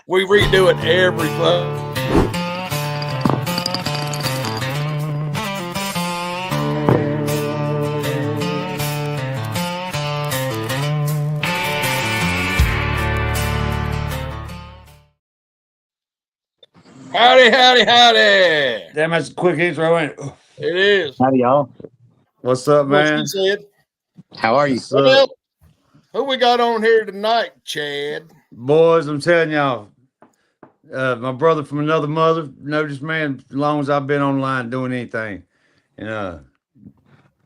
We redo it every fuck. Howdy, howdy, howdy. Damn, that's a quick intro, ain't it? It is. Howdy, y'all. What's up, What man? she said. How are you? What's Well, up? who we got on here tonight, Chad? Boys, I'm telling y'all, my brother from another mother, know this man as long as I've been online doing anything. And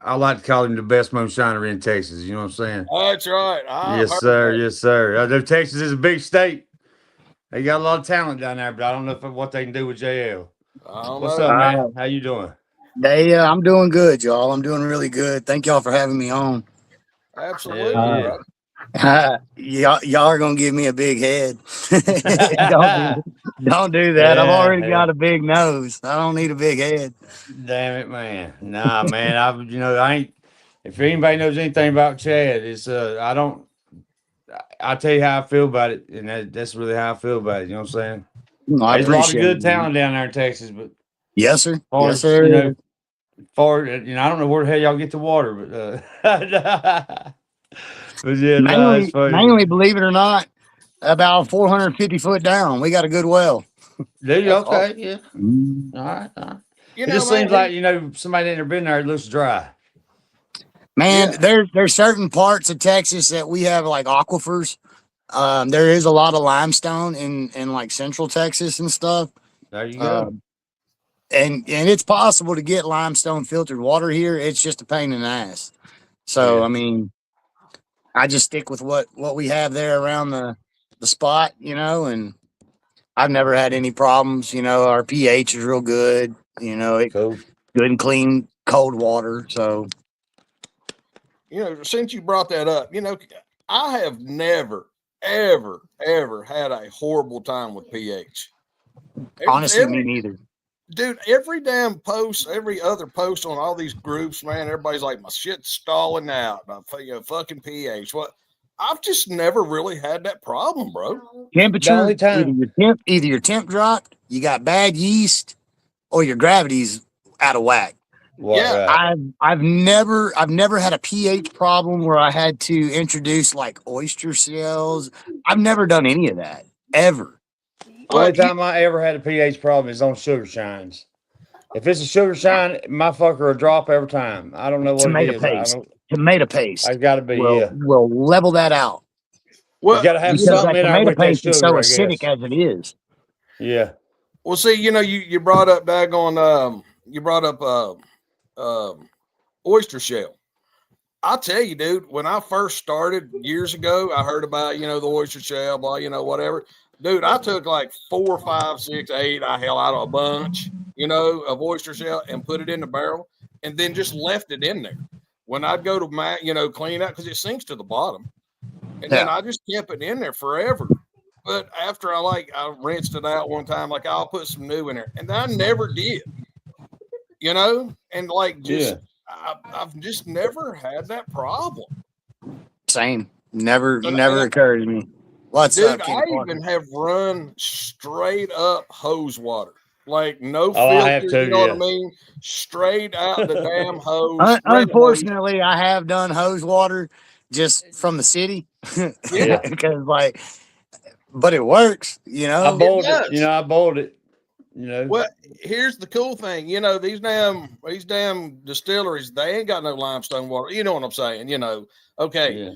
I like to call him the best moonshiner in Texas. You know what I'm saying? That's right. Yes, sir. Yes, sir. I know Texas is a big state. They got a lot of talent down there, but I don't know what they can do with JL. What's up, man? How you doing? I'm doing good, y'all. I'm doing really good. Thank y'all for having me on. Absolutely. Y'all are gonna give me a big head. don't do that. I've already got a big nose. I don't need a big head. Damn it, man. Nah, man. I ain't. If anybody knows anything about Chad, it's I'll tell you how I feel about it, and that's really how I feel about it. You know what I'm saying? No, I There's a lot of appreciate good it, talent down there in Texas, but yes, sir. far Yes, as, sir. I don't know where the hell y'all get the water, but but yeah, no, it's funny. Mainly, believe it or not, about 450 foot down, we got a good well. Do you? Okay, awesome. yeah. All right. You It know, just man, seems like somebody that never been there. It looks dry. Man, Yeah. there's certain parts of Texas that we have like aquifers. There is a lot of limestone in like central Texas and stuff. There you go. And it's possible to get limestone filtered water here. It's just a pain in the ass. So Yeah. I mean, I just stick with what we have there around the spot, and I've never had any problems. Our pH is real good. Cool. Good and clean cold water. So since you brought that up, I have never, ever had a horrible time with pH. honestly, me neither. Dude, every damn post, every other post on all these groups, man, everybody's like, my shit's stalling out. Fucking pH. What? I've just never really had that problem, bro. Temperature, time. either your temp dropped, you got bad yeast, or your gravity's out of whack. Yeah. Right. I've never had a pH problem where I had to introduce like oyster shells. I've never done any of that ever. Only time I ever had a pH problem is on sugar shines. If it's a sugar shine, my fucker will drop every time. I don't know what Tomato it is. paste. Tomato paste. I've got to be, We'll level that out. Well, you got to have because something that in there tomato with that paste sugar, is so I acidic guess. as it is. Yeah. Well, see, you brought up daggone, you brought up oyster shell. I'll tell you, dude, when I first started years ago, I heard about, the oyster shell, blah, whatever. Dude, I took like 4, 5, 6, 8, I hell out of a bunch, of oyster shell and put it in the barrel and then just left it in there. When I'd go to, clean out because it sinks to the bottom. And then I just kept it in there forever. But after I rinsed it out one time, like I'll put some new in there. And I never did, and I've just never had that problem. Same. Never occurred to me. What's dude, up, I even have run straight up hose water. Like no I filter, have too, what I mean? Straight out the damn hose. Unfortunately, I have done hose water just from the city. Yeah. Because but it works, I boiled it. I boiled it. Well, here's the cool thing. These damn distilleries, they ain't got no limestone water. You know what I'm saying? Okay. Yeah.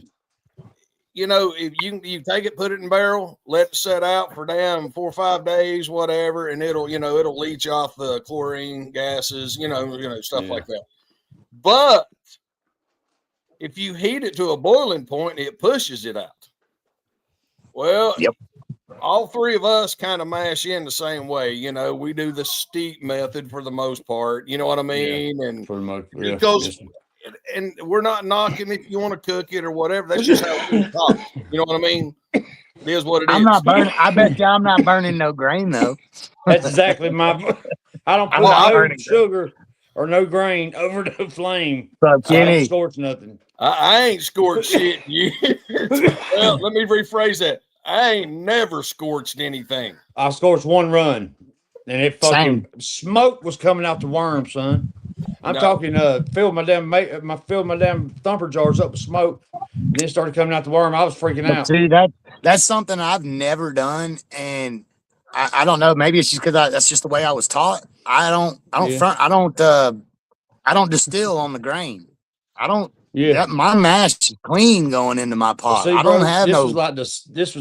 If you take it, put it in barrel, let it set out for damn 4 or 5 days, whatever, and it'll leach off the chlorine gases, stuff like that. But if you heat it to a boiling point, it pushes it out. Well, yep. All three of us kind of mash in the same way. We do the steep method for the most part. You know what I mean? Yeah, and for the most, because and we're not knocking if you want to cook it or whatever. That's just how we talk. You know what I mean? It is what it is. I'm not burning. I bet you I'm not burning no grain though. That's exactly my. I don't put no sugar or no grain over the flame. I don't scorch nothing. I ain't scorched shit. Well, let me rephrase that. I ain't never scorched anything. I scorched one run, and it fucking smoke was coming out the worm, son. I'm No. talking filled my damn thumper jars up with smoke, and then started coming out the worm. I was freaking out. See, that's something I've never done, and I don't know. Maybe it's just because that's just the way I was taught. I don't distill on the grain. I don't. Yeah. My mash is clean going into my pot. See, I bro, don't have this no. was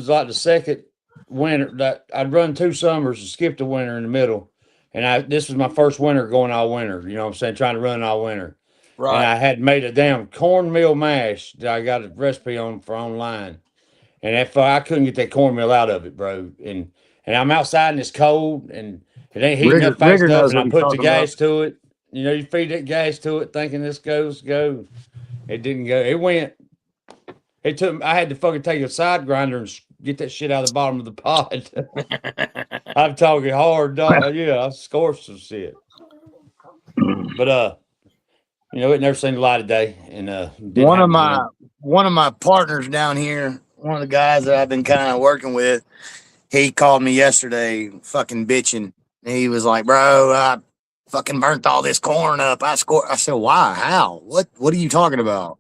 like the second winter that I'd run 2 summers and skipped a winter in the middle. And this was my first winter going all winter, you know what I'm saying, trying to run all winter. Right. And I had made a damn cornmeal mash that I got a recipe on for online. And I couldn't get that cornmeal out of it, bro. And I'm outside and it's cold and it ain't heating up fast enough. And I put the gas to it. You know, you feed that gas to it thinking this go. It didn't go. It went. I had to fucking take a side grinder and get that shit out of the bottom of the pot. I'm talking hard, dog. Yeah, I scorched some shit. But you know, it never seen the light of day. And one of my partners down here, one of the guys that I've been kind of working with, he called me yesterday, fucking bitching. He was like, "Bro, I fucking burnt all this corn up. I said, "Why? How? What are you talking about?"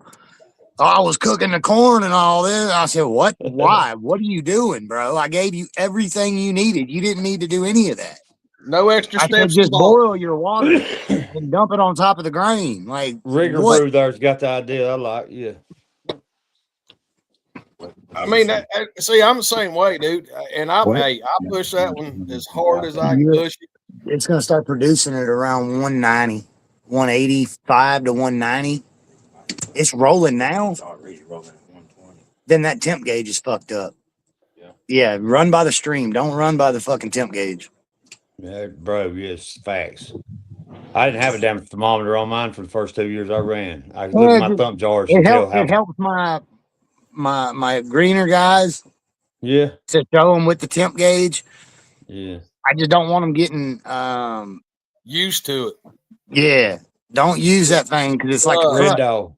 I was cooking the corn and all this. I said, "What? Why? What are you doing, bro? I gave you everything you needed. You didn't need to do any of that. No extra I steps. said, just boil your water and dump it on top of the grain." Like Rigger Brew there's got the idea. I like, yeah. I mean, see, I'm the same way, dude. And I push that one as hard as I can push it. It's going to start producing at around 190, 185 to 190. It's rolling now. It's already rolling at 120. Then that temp gauge is fucked up. Yeah, run by the stream. Don't run by the fucking temp gauge. Yeah, bro, yes, facts. I didn't have a damn thermometer on mine for the first 2 years I ran. I could look at my thumb jars and tell how. It helps my greener guys. Yeah. To show them with the temp gauge. Yeah. I just don't want them getting used to it. Yeah. Don't use that thing because it's like a red dog.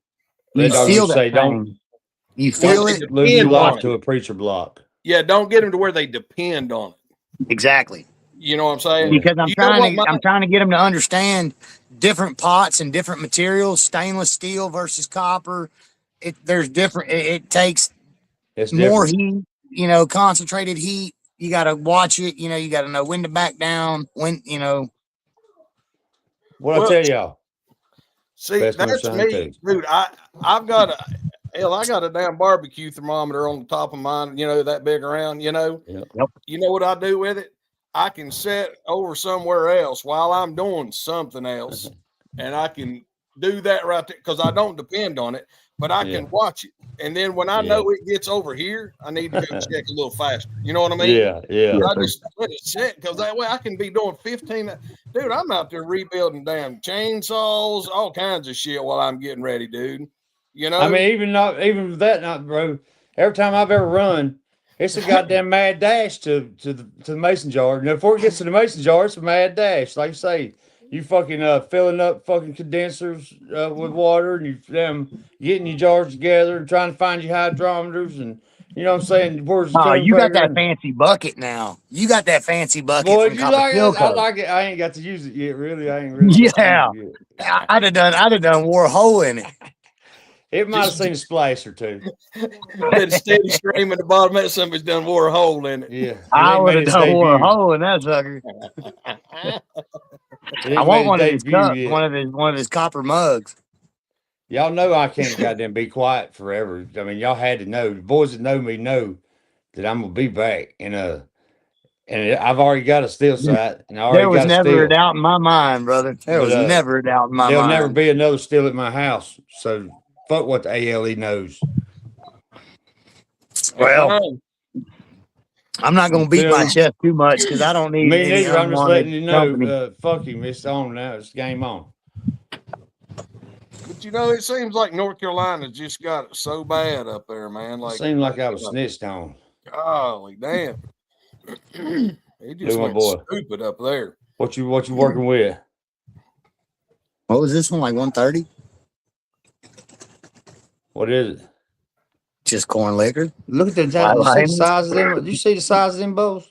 You feel that thing. Don't. You feel it. Lose your life to a preacher block. Yeah, don't get them to where they depend on it. Exactly. You know what I'm saying? Because I'm trying to get them to understand different pots and different materials, stainless steel versus copper. There's different. It takes more heat. You know, concentrated heat. You got to watch it. You know, you got to know when to back down. When you know. What I tell y'all. See, that's me, dude. I've got a damn barbecue thermometer on the top of mine. You know, that big around. You know. Yep. You know what I do with it? I can set over somewhere else while I'm doing something else, and I can do that right there because I don't depend on it, but I can watch it. And then when I know it gets over here, I need to go check a little faster. You know what I mean? Yeah. I just let it set because that way I can be doing 15. Dude, I'm out there rebuilding damn chainsaws, all kinds of shit while I'm getting ready, dude. You know? I mean, even with that, bro. Every time I've ever run, it's a goddamn mad dash to the mason jar. And before it gets to the mason jar, it's a mad dash. Like you say, you fucking filling up fucking condensers with water, and you getting your jars together and trying to find your hydrometers, and you know what I'm saying. You got that fancy bucket now. You got that fancy bucket. Boy, you like it? I like it. I ain't got to use it yet. Really, I ain't really. Yeah, I'd have done wore a hole in it. It might have seen a splash or two. That steady stream at the bottom of that somebody's done wore a hole in it. Yeah. I would have done wore a hole in that sucker. I want one of his cups, one of his copper mugs. Y'all know I can't goddamn be quiet forever. I mean, y'all had to know. The boys that know me know that I'm gonna be back. And I've already got a steel site. And there was never a doubt in my mind, brother. There was never a doubt in my mind. There'll never be another steel at my house. So fuck what the ALE knows. Well, I'm not going to beat my chest too much because I don't need me neither. I'm just letting you know. Fuck him. It's on now. It's game on. But you know, it seems like North Carolina just got it so bad up there, man. Like, it seemed like I was snitched on. Golly damn! It just went stupid up there. What you working with? What was this one, like 130? What is it? Just corn liquor. Look at the Why you see the lemons? size of them. Did you see the size of them bowls?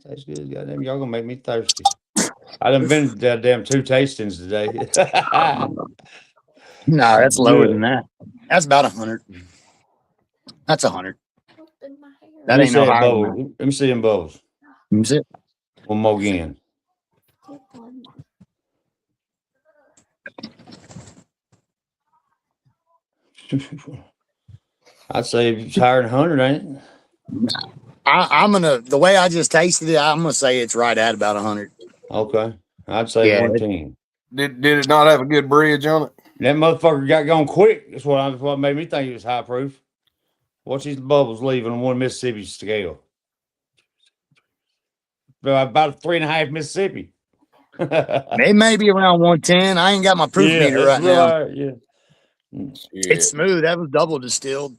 Tastes good, goddamn. Y'all gonna make me thirsty. I done been goddamn 2 tastings today. No, that's lower Yeah. than that. That's about 100. That's 100. That Let me ain't see no that higher bowl. than that. Let me see them bowls. Is it? One more again. I'd say it's higher than 100, ain't it? I'm gonna the way I just tasted it, I'm gonna say it's right at about 100. Okay. I'd say Yeah, 110. Did it not have a good bridge on it? That motherfucker got gone quick. That's what made me think it was high proof. Watch these bubbles leaving on 1 Mississippi scale. About 3.5 Mississippi. It may be around 110. I ain't got my proof meter that's right now. right. Yeah. It's smooth. That was double distilled.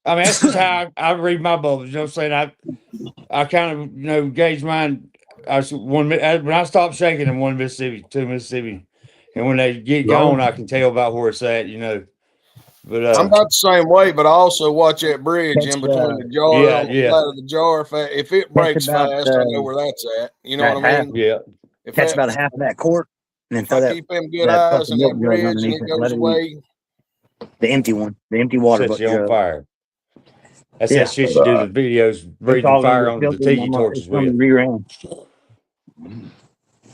I mean, that's just how I read my bubbles. You know what I'm saying? I kind of, gauge mine. When I stop shaking them, 1 Mississippi, 2 Mississippi. And when they get gone, I can tell about where it's at, But I'm about the same way, but I also watch that bridge in between the jar yeah, on the yeah. side of the jar. If it breaks about, fast, I know where that's at. You know that what I half- mean? Yeah. If Catch that, about a half of that quart, and then if throw I that keep them good that eyes fucking and milk that jug bridge and underneath it it. goes Let it away, the empty one, the empty water Sets you on jug. fire. That's Yeah. that shit you do the videos breathing all fire under onto the filter, and tiki I'm torches it's from the with. rear end.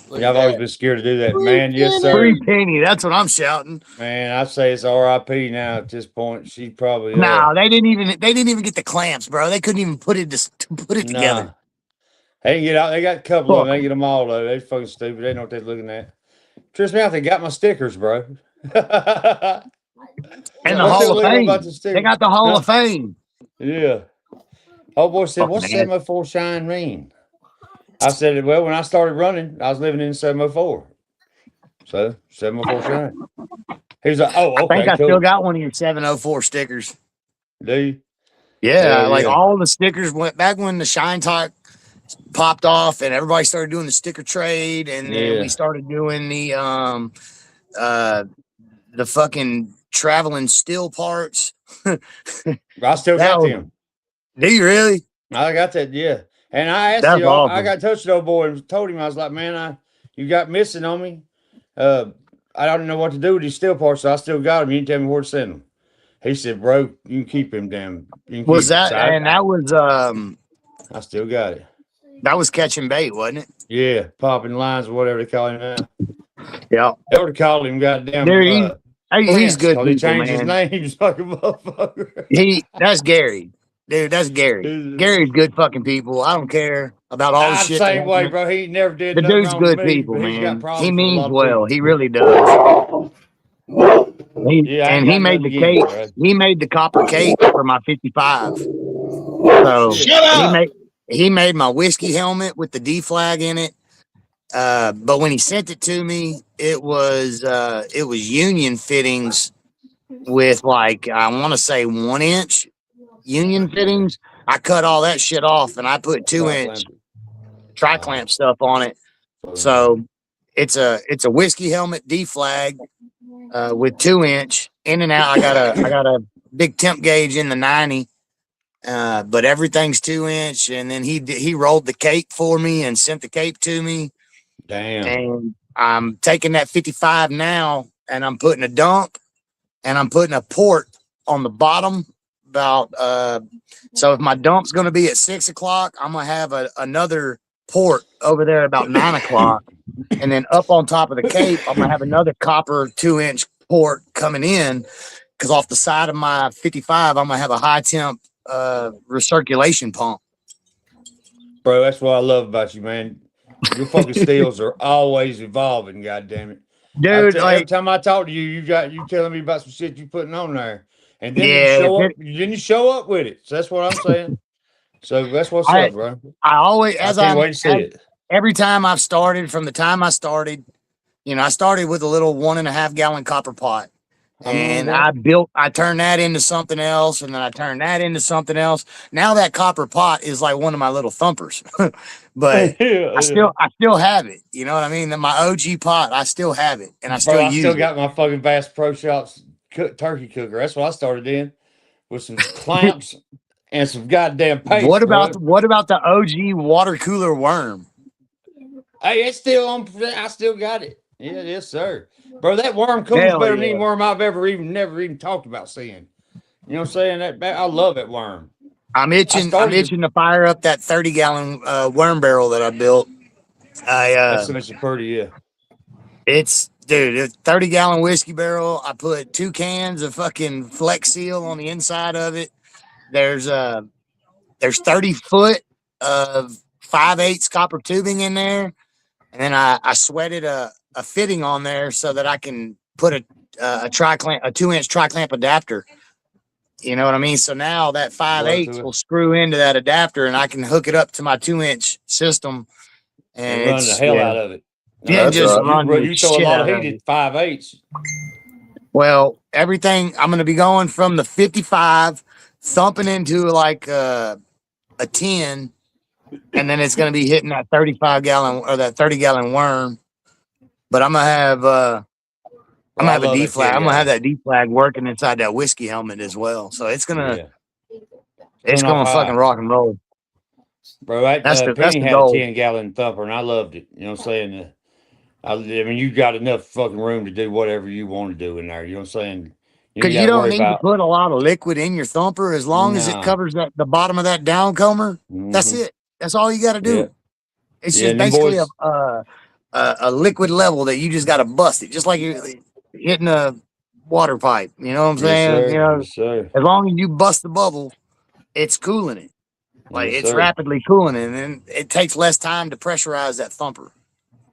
look Yeah, at I've always that. been scared to do that. Free Man, yes, sir. Free penny. That's what I'm shouting. Man, I say it's RIP now at this point. She probably No, they didn't even get the clamps, bro. They couldn't even put it together. nah. They didn't get out. They got a couple of them. Fuck. They didn't get them all though. They fucking stupid. They know what they're looking at. Trips me out. They got my stickers, bro. And the Yeah, Hall of illegal about Fame. the stickers? They got the Hall Huh? of Fame. Yeah. Oh boy said, Fuck, "What's man. 704 shine mean?" I said, "Well, when I started running, I was living in 704. So 704 shine." He was like, "Oh, I think okay, I still cool." got one of your 704 stickers. Do you? Yeah, Hell like yeah. all the stickers went back when the Shine Talk popped off and everybody started doing the sticker trade, and then Yeah. we started doing the fucking traveling steel parts. I still That got was, them. do you really? I got that, yeah. And I asked That's you, I awesome. got in touch with the old boy and told him, I was like, man, you got missing on me. I don't know what to do with these steel parts, so I still got them. You can tell me where to send them. He said, bro, you can keep him, damn. You can Was keep him. that So I still got it. that was catching bait, wasn't it? Yeah, popping lines or whatever they call him now. Yeah. They would have called him goddamn Dude, he's Prince, good 'cause he people, changed his man. name like a motherfucker. That's Gary. Dude, that's Gary. Gary's good fucking people. I don't care about all the I'm the shit. same way, bro. He never did The nothing dude's wrong to good me, people, but he's got man. He problems with a means lot of well. people. He really does. Yeah, I ain't He got made nothing the against cape. him, bro. He made the copper cape for my 55. So Shut he up. made my whiskey helmet with the D flag in it. But when he sent it to me, it was union fittings with like I want to say 1 inch union fittings. I cut all that shit off and I put 2-inch tri-clamp stuff on it. So it's a whiskey helmet D flag with 2-inch in and out. I got a big temp gauge in the 90. But everything's 2-inch, and then he rolled the cape for me and sent the cape to me. Damn. And I'm taking that 55 now, and I'm putting a dump, and I'm putting a port on the bottom. About so if my dump's going to be at 6 o'clock, I'm gonna have another port over there about 9 o'clock, and then up on top of the cape, I'm gonna have another copper 2-inch port coming in. Because off the side of my 55, I'm gonna have a high temp recirculation pump. Bro, that's what I love about you, man. Your fucking steels are always evolving, goddamn it. Dude, Every time I talk to you, you telling me about some shit you putting on there. And then yeah, you show up with it. So that's what I'm saying. So that's what's up, bro. I always I can't wait to see it. Every time I've started, from the time I started, I started with a little 1.5 gallon copper pot. And I turned that into something else, and then I turned that into something else. Now that copper pot is like one of my little thumpers, but I still have it. You know what I mean? My OG pot, I still have it, and I still use it. got my fucking Bass Pro Shops turkey cooker. That's what I started in with some clamps and some goddamn paste. What about the OG water cooler worm? Hey, it's still on. I still got it. Yeah, yes, sir. Bro, that worm cools Hell better than yeah. any worm I've never even talked about seeing. You know what I'm saying? I love that worm. I'm itching to fire up that 30-gallon worm barrel that I built. That's pretty, yeah. It's 30-gallon whiskey barrel. I put 2 cans of fucking Flex Seal on the inside of it. There's 30 foot of 5/8 copper tubing in there, and then I sweated a fitting on there so that I can put a 2-inch tri-clamp adapter. You know what I mean? So now that 5/8 will screw into that adapter, and I can hook it up to my 2-inch system and run the hell out of it. Yeah, just run you throw a lot of heat at 5/8. Well, everything I'm going to be going from the 55 thumping into like a 10, and then it's going to be hitting that 35-gallon or that 30-gallon worm. But I'm gonna have a D-flag. I'm gonna have that D-flag working inside that whiskey helmet as well. So it's gonna fucking rock and roll. Bro, that's Penny had goal. a 10-gallon thumper, and I loved it. You know what I'm saying? I mean, you got enough fucking room to do whatever you want to do in there. You know what I'm saying? Because you don't need to put a lot of liquid in your thumper as long as it covers the bottom of that downcomer. That's it. That's all you got to do. Yeah. It's just basically a liquid level that you just got to bust it, just like you're hitting a water pipe. You know what I'm saying? Yes, sir. As long as you bust the bubble, it's cooling it. Like it's rapidly cooling it, and it takes less time to pressurize that thumper.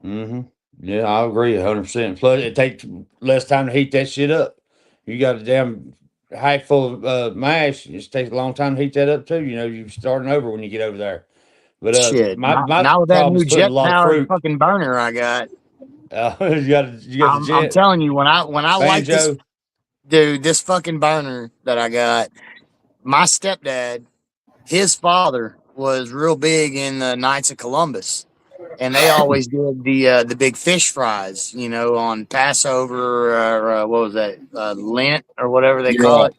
Yeah, I agree 100%. Plus, it takes less time to heat that shit up. You got a damn hack full of mash. It takes a long time to heat that up too. You know, you're starting over when you get over there. But shit, my now with that new jet powered fucking burner I got. You got the jet. I'm telling you, when I like this, dude, this fucking burner that I got, my stepdad, his father was real big in the Knights of Columbus, and they always did the big fish fries, you know, on Passover or what was that, Lent or whatever they call it.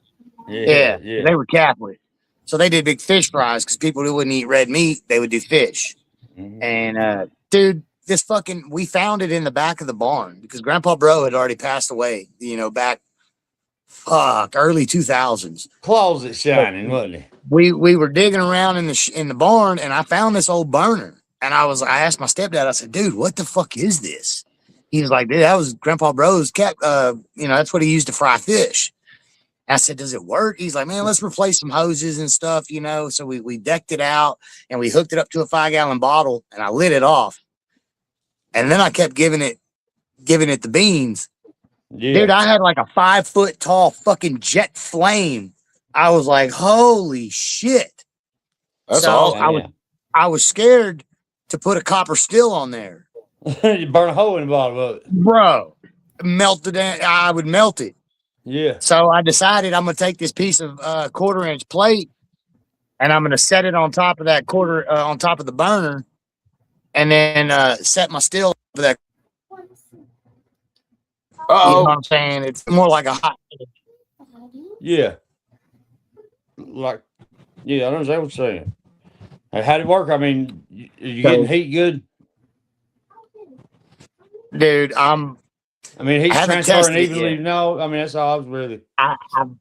Yeah, they were Catholic. So they did big fish fries because people who wouldn't eat red meat, they would do fish. And dude, we found it in the back of the barn because Grandpa Bro had already passed away, you know, back early 2000s. Closet shining, wasn't it? We were digging around in the barn, and I found this old burner. And I asked my stepdad, I said, dude, what the fuck is this? He was like, dude, that was Grandpa Bro's cat. You know, that's what he used to fry fish. I said, does it work? He's like, man, let's replace some hoses and stuff, you know. So we decked it out and we hooked it up to a 5-gallon bottle, and I lit it off. And then I kept giving it the beans. Yeah. Dude, I had like a 5-foot tall fucking jet flame. I was like, holy shit. That's awesome. I was scared to put a copper still on there. You burn a hole in the bottom of it. Bro, I would melt it. Yeah. So I decided I'm going to take this piece of 1/4-inch plate, and I'm going to set it on top of that on top of the burner, and then set my still for that. You know what I'm saying? It's more like a hot. Yeah. I don't understand what you're saying. How'd it work? I mean, you getting heat good? Dude, he's transferring evenly. No, I mean, that's all I was really.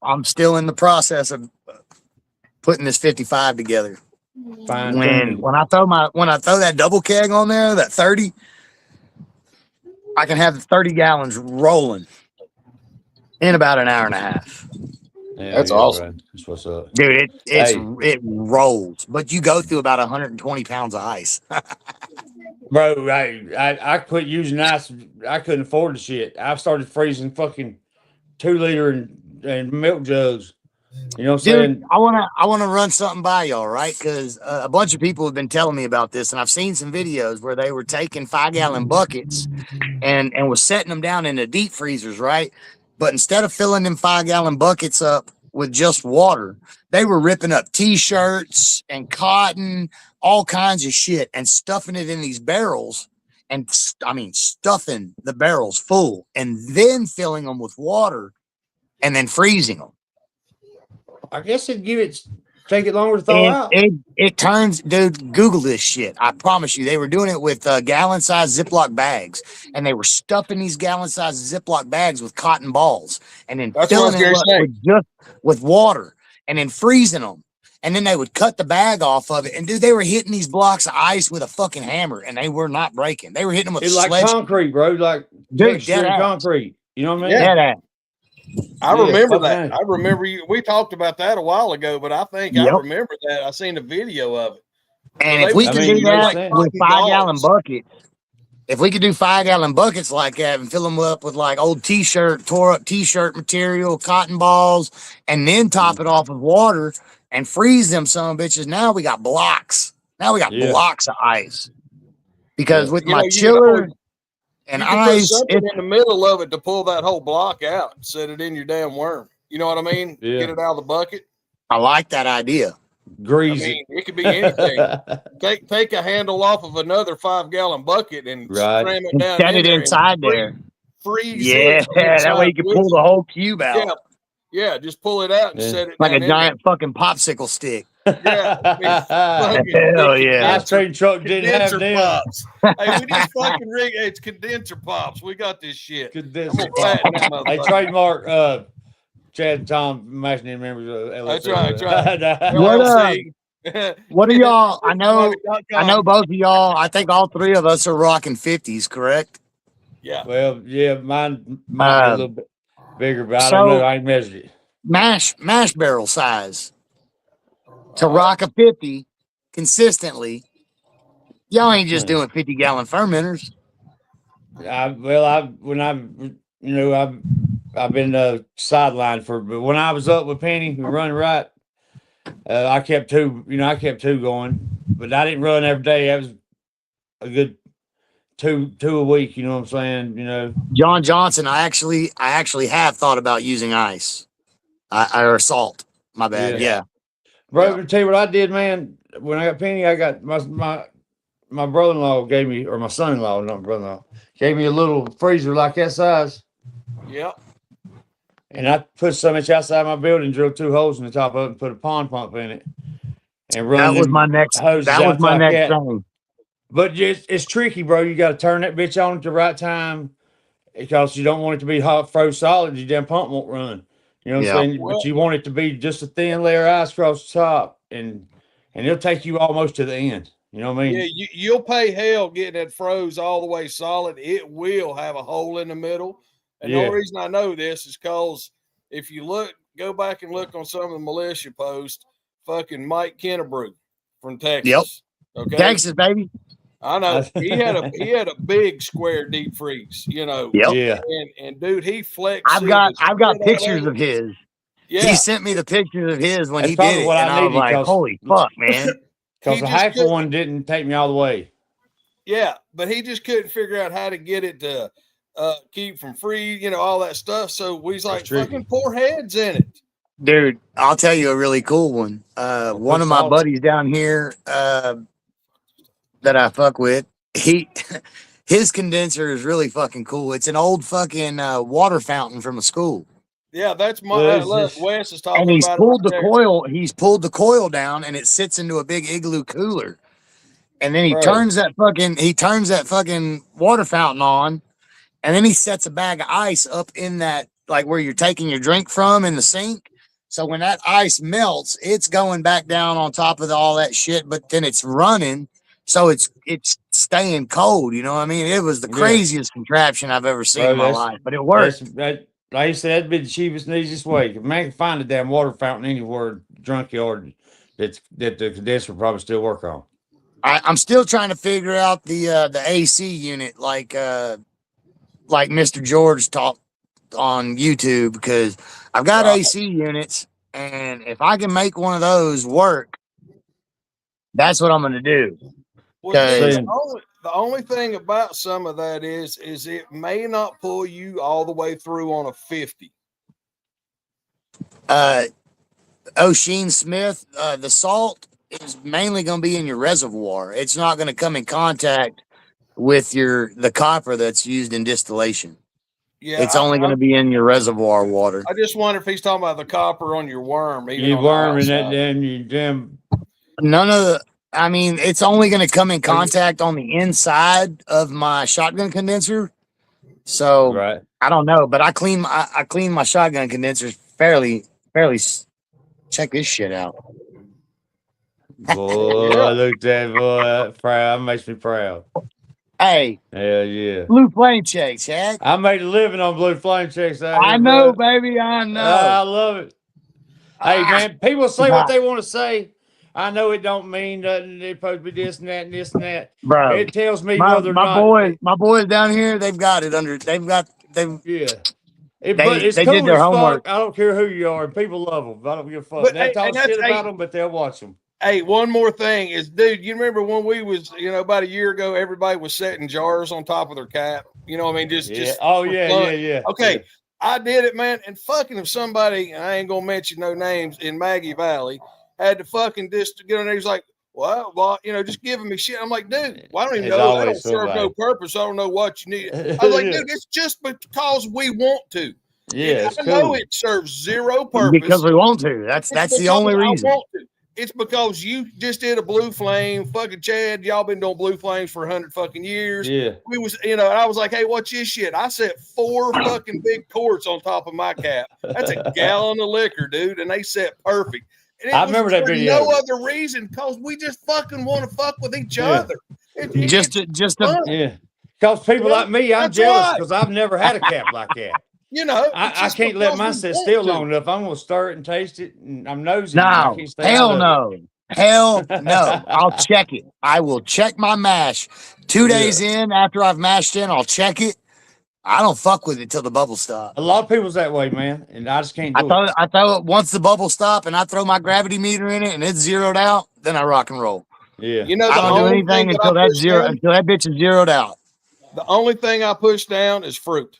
I'm still in the process of putting this 55 together. Fine. When I throw that double keg on there, that 30, I can have the 30 gallons rolling in about an hour and a half. Yeah, that's awesome. Right. That's what's up, dude. It rolls, but you go through about 120 pounds of ice. Bro, I quit using ice. I couldn't afford the shit. I started freezing fucking 2-liter and milk jugs. You know what I'm saying? I wanna run something by y'all, right? Because a bunch of people have been telling me about this, and I've seen some videos where they were taking 5-gallon buckets and was setting them down in the deep freezers, right? But instead of filling them 5-gallon buckets up with just water, they were ripping up t-shirts and cotton, all kinds of shit, and stuffing it in these barrels. And stuffing the barrels full and then filling them with water and then freezing them. I guess it'd take it longer to thaw And out. it turns, dude, Google this shit. I promise you, they were doing it with gallon-sized Ziploc bags, and they were stuffing these gallon-sized Ziploc bags with cotton balls, and then That's what I was filling it gonna up with water, and then freezing them. And then they would cut the bag off of it. And dude, they were hitting these blocks of ice with a fucking hammer, and they were not breaking. They were hitting them with It's like sledge. concrete, bro. Like Dude, texture dead ass. concrete. You know what I mean? Yeah. Dead ass. I Yeah, remember fuck that. that. I remember you. We talked about that a while ago, but I think I Yep. remember that. I seen a video of it. And Well, if we they- could I mean, do you know what that I'm saying? with Fucking 5-gallon dogs. buckets, if we could do 5-gallon buckets like that and fill them up with like old tore up t-shirt material, cotton balls, and then top it off with water and freeze them some bitches, now we got blocks. Now we got Yeah. blocks of ice. Because with You my know, you can chiller always- and you can put ice, something it's in the middle of it to pull that whole block out and set it in your damn worm. You know what I mean? Yeah. Get it out of the bucket. I like that idea. I Grease mean, it could be anything. Take a handle off of another 5-gallon bucket and Right. cram it And down set in it there inside and there. freeze Yeah, it that way you inside can with pull it. the whole cube out. Yeah, yeah, just pull it out and Yeah. set it Like down a in giant fucking popsicle stick. Yeah, fucking Hell big yeah. Ice cream truck didn't have condenser them. pops. Hey, we need fucking rig. It's condenser pops. We got this shit. I'm Condenser gonna pop. patent that Hey, motherfucker. trademark Chad and Tom Imaginary Members of LLC. That's right. What, LLC. What are y'all? I know Private.com. both of y'all. I think all three of us are rocking 50s, correct? Yeah. Well, yeah, mine a little bit bigger, but I so- don't know. I ain't measured it. Mash barrel size to Uh-huh. rock a 50 consistently. Y'all ain't just doing 50-gallon fermenters. I've been sidelined but when I was up with Penny, we running right. I kept two going, but I didn't run every day. That was a good two a week. You know what I'm saying? You know, John Johnson, I actually have thought about using ice or salt. My bad. Yeah. Yeah. bro. Yeah. To tell you what I did, man. When I got Penny, I got my brother-in-law gave me, or my son-in-law, not brother-in-law, gave me a little freezer like that size. Yep. And I put so much outside my building, drilled 2 holes in the top of it, and put a pond pump in it, and run. That was them my next. hoses That was out my like next that. thing. But it's tricky, bro. You got to turn that bitch on at the right time because you don't want it to be hot, froze solid. Your damn pump won't run. You know what Yeah. I'm saying? But you want it to be just a thin layer of ice across the top, and it'll take you almost to the end. You know what I mean? Yeah, you'll pay hell getting it froze all the way solid. It will have a hole in the middle. And the Yeah. only reason I know this is because if you go back and look on some of the militia posts, fucking Mike Kennebrew from Texas. Okay. Texas, baby. I know. He had a big square deep freeze, you know. Yep. Yeah. And dude, he flexed. I've got pictures of his. Yeah. He sent me the pictures of his when That's he probably did it, what I and I was needed, like, 'cause- "Holy fuck, man!" Because He the just half couldn't- one didn't take me all the way. Yeah, but he just couldn't figure out how to get it to keep from freeze, you know, all that stuff. So we's like, tricky. fucking pour heads in it. Dude, I'll tell you a really cool one. One of my salt. buddies down here that I fuck with, his condenser is really fucking cool. It's an old fucking water fountain from a school. Yeah, that's my Well, it's look, just- Wes is talking And he's about pulled it the right there. coil. He's pulled the coil down, and it sits into a big igloo cooler. And then he Bro. turns that fucking water fountain on, and then he sets a bag of ice up in that, like where you're taking your drink from in the sink. So when that ice melts, it's going back down on top of all that shit, but then it's running, so it's staying cold. You know what I mean? It was the Yeah. craziest contraption I've ever seen Bro, in my that's- life, but it worked. Like you said, that'd be the cheapest and easiest way. If a man can find a damn water fountain anywhere, junkyard, that the condenser will probably still work on. I'm still trying to figure out the AC unit, like Mr. George talked on YouTube, because I've got Right. AC units, and if I can make one of those work, that's what I'm gonna do. Well, Okay. the The only thing about some of that is it may not pull you all the way through on a 50. O'Sheen Smith, the salt is mainly going to be in your reservoir. It's not going to come in contact with the copper that's used in distillation. Yeah, It's only going to be in your reservoir water. I just wonder if he's talking about the copper on your worm. Even You on the worming that outside. damn you damn. None of the. I mean, it's only going to come in contact on the inside of my shotgun condenser. So Right. I don't know, but I clean my shotgun condensers fairly. Check this shit out. Boy, Yeah. look at that boy. Proud. That makes me proud. Hey, Hell yeah. blue flame checks, Chad. I made a living on blue flame checks out I here, know, bro. baby. I I know. love it. Hey, man, people say what they want to say. I know it don't mean nothing. It's supposed to be this and that and this and that. Bro, It tells me my whether or not. boys down here, they've got it under. Yeah. But it's they cool did their as homework. fuck. I don't care who you are. People love them. I don't give a fuck. But, They hey, talk and that's- shit about hey, them, but they'll watch them. Hey, one more thing is, dude, you remember when we was, about a year ago, everybody was setting jars on top of their cap. You know what I mean? Just Oh for yeah, fun. yeah. Okay, I did it, man. And fucking if somebody, I ain't gonna mention no names, in Maggie Valley had to fucking just get on there. He's like, well, just giving me shit. I'm like, dude, well, I don't even There's know. That don't always serve no somebody. purpose. I don't know what you need. I was like, Yeah. dude, it's just because we want to. Yeah, it's I know cool. it serves zero purpose. Because we want to. That's the only reason. I want to. It's because you just did a blue flame. Fucking Chad, y'all been doing blue flames for 100 fucking years. Yeah. We was, and I was like, hey, what's this shit? I set 4 fucking big quarts on top of my cap. That's a gallon of liquor, dude. And they set perfect. And it I was remember that for video. no other reason, because we just fucking want to fuck with each Yeah. other. Just fun. Yeah. Because people like me, I'm That's jealous right. because I've never had a cap like that. It's I just can't let because mine we sit want still to. long enough. I'm gonna stir it and taste it, and I'm nosy. And I No, can't stay out of it. hell no. I'll check it. I will check my mash 2 days in after I've mashed in. I'll check it. I don't fuck with it till the bubbles stop. A lot of people's that way, man, and I just can't do it. I throw once the bubbles stop and I throw my gravity meter in it and it's zeroed out, then I rock and roll. Yeah. The I don't do only anything thing that until I that push zero down- until that bitch is zeroed out. The only thing I push down is fruit.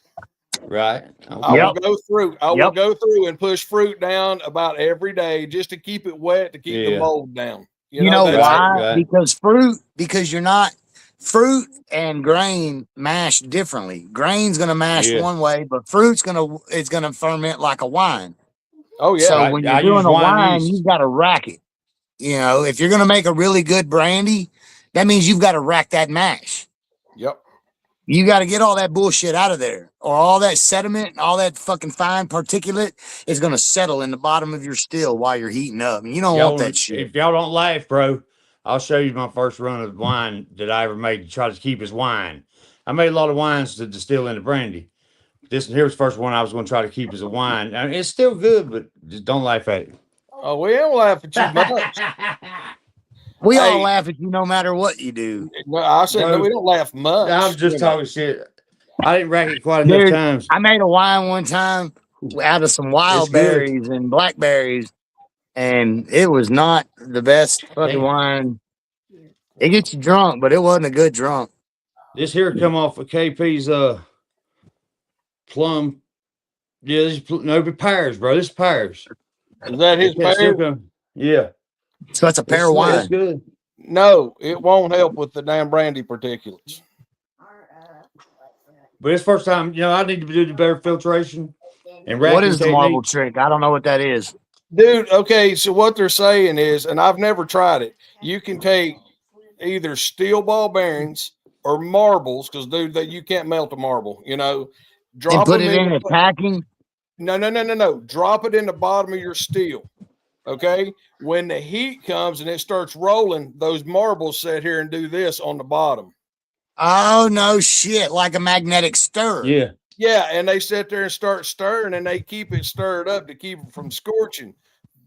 Right. I Yep. will go through. I will Yep. go through and push fruit down about every day just to keep it wet, to keep the Yeah. mold down. You know that's why? Right. Because you're not fruit and grain mash differently. Grain's gonna mash Yeah. one way, but fruit's gonna ferment like a wine. Oh yeah. So I- when I you're use doing a wine wine, yeast. you've got to rack it. If you're gonna make a really good brandy, that means you've got to rack that mash. Yep. You got to get all that bullshit out of there, or all that sediment, all that fucking fine particulate is gonna settle in the bottom of your still while you're heating up. And you don't want that shit. If y'all don't laugh, bro, I'll show you my first run of wine that I ever made to try to keep as wine. I made a lot of wines to distill into brandy. This here's the first one I was going to try to keep as a wine. I mean, it's still good, but just don't laugh at it. Oh, we don't laugh at you much. We all Hey. laugh at you no matter what you do. No, I said no, Bro, we don't laugh much. I'm just talking shit. I didn't rack it quite Dude, enough times. I made a wine one time out of some wild It's good. berries and blackberries, and it was not the best fucking Damn. wine. It gets you drunk, but it wasn't a good drunk. This here come off of KP's plum. Yeah, no, but pears, bro. This is pears. Is that his It still pear? come- Yeah. So that's a pear It's wine. good. No, it won't help with the damn brandy particulates. But it's first time, I need to do the better filtration and racking What is the marble technique. trick? I don't know what that is. Dude, okay, so what they're saying is, and I've never tried it, you can take either steel ball bearings or marbles, because dude, that you can't melt a marble, drop And put them it in a packing. No. Drop it in the bottom of your steel. Okay. When the heat comes and it starts rolling, those marbles sit here and do this on the bottom. Oh no shit! Like a magnetic stir. Yeah. Yeah, and they sit there and start stirring, and they keep it stirred up to keep it from scorching.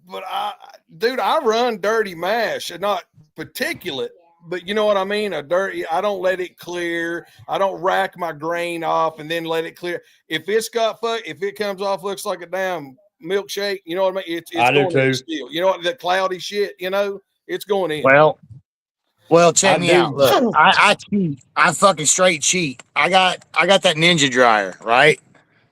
But I run dirty mash, and not particulate, but you know what I mean? I don't let it clear. I don't rack my grain off and then let it clear. If it comes off, looks like a damn milkshake, you know what I mean? It's I do going in too. steel. You know what, the cloudy shit, it's going in. Well, Well, check I me do. out. Look, I cheat. I fucking straight cheat. I got that Ninja dryer, right?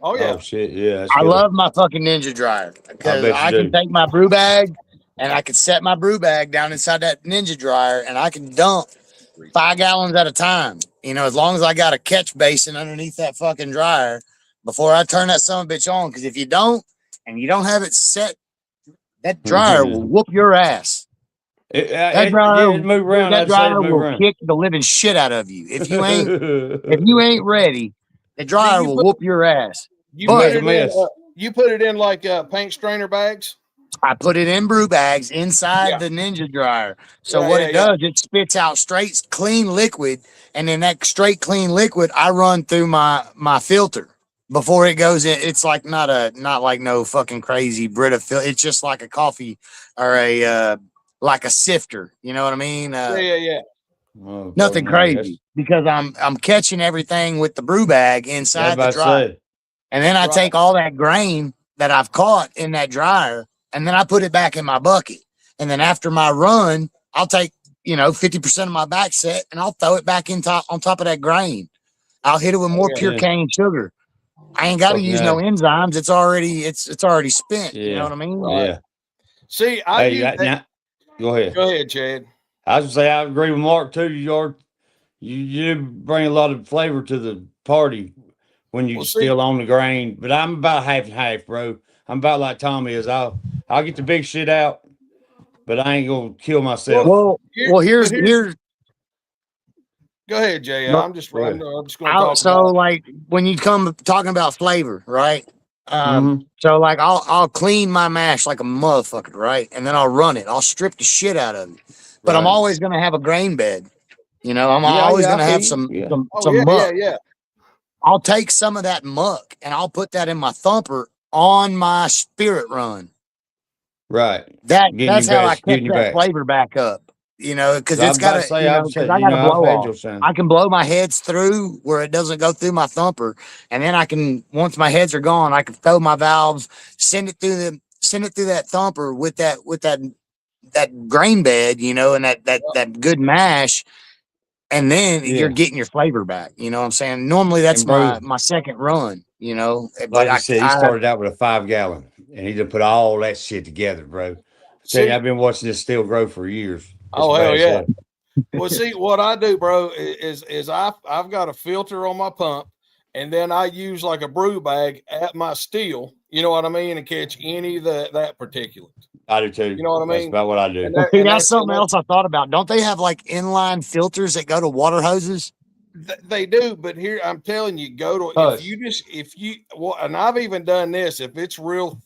Oh yeah. Oh shit, yeah, that's I good. love my fucking Ninja dryer because bet you I can do. take my brew bag and I can set my brew bag down inside that Ninja dryer and I can dump 5 gallons at a time. You know, as long as I got a catch basin underneath that fucking dryer before I turn that son of a bitch on. Because if you don't and you don't have it set, that dryer will whoop your ass. That dryer, Yeah, it move around. that I'd say it dryer move will around. kick the living shit out of you if you ain't ready. The dryer you will put- whoop your ass. You But- put Make a it in. mess. You put it in like paint strainer bags. I put it in brew bags inside Yeah. the Ninja dryer. So Yeah, what yeah, it yeah. does, it spits out straight clean liquid, and then that straight clean liquid I run through my filter before it goes in. It's like not like no fucking crazy Brita filter. It's just like a coffee or a like a sifter. You know what I mean? Yeah, yeah, yeah. Oh, Nothing fucking A, crazy because I'm catching everything with the brew bag That's inside the about to dryer. say. And then I Right. take all that grain that I've caught in that dryer and then I put it back in my bucket. And then after my run, I'll take, 50% of my back set and I'll throw it back on top of that grain. I'll hit it with more Yeah. pure cane sugar. I ain't got to Fucking use A. no enzymes. It's already spent. You Yeah. know what I mean? Right. Yeah. See, I Hey, use that. now, go ahead. Go ahead, Chad. I was gonna say I agree with Mark too. You bring a lot of flavor to the party when you Well, see- still on the grain. But I'm about half and half, bro. I'm about like Tommy is. I'll get the big shit out, but I ain't gonna kill myself. Well, here's Go ahead, Jay. No, I'm just go ahead. going to talk so about. like when you come talking about flavor, right? Mhm. So like I'll clean my mash like a motherfucker, right? And then I'll run it. I'll strip the shit out of it. But I'm Right. always gonna have a grain bed. I'm Yeah, always yeah, I gonna have feel you. some Yeah. some, Oh some yeah, muck. yeah, yeah. I'll take some of that muck and I'll put that in my thumper on my spirit run. Right. That's Getting how your I best, catch getting your that back. flavor back up. Because I'm it's about got to to, say, because I got to I've blow had off. your son. I can blow my heads through where it doesn't go through my thumper, and then I can once my heads are gone, I can throw my valves, send it through that thumper with that grain bed, and that good mash, and then Yeah. you're getting your flavor back. You know what I'm saying? Normally that's And bro, my second run. But like you said, he I started out with a 5 gallon, and he done put all that shit together, bro. Tell you, See, I've been watching this still grow for years. It's oh hell bad as yeah. hell. Well, see, what I do, bro, is I've got a filter on my pump, and then I use like a brew bag at my still. You know what I mean, and catch any of that particulate. I do too. You know what I That's mean? about what I do. And Well, that, see, and that's that, something and else I thought about. Don't they have like inline filters that go to water hoses? they do, but here I'm telling you, go to Hush. and I've even done this. If it's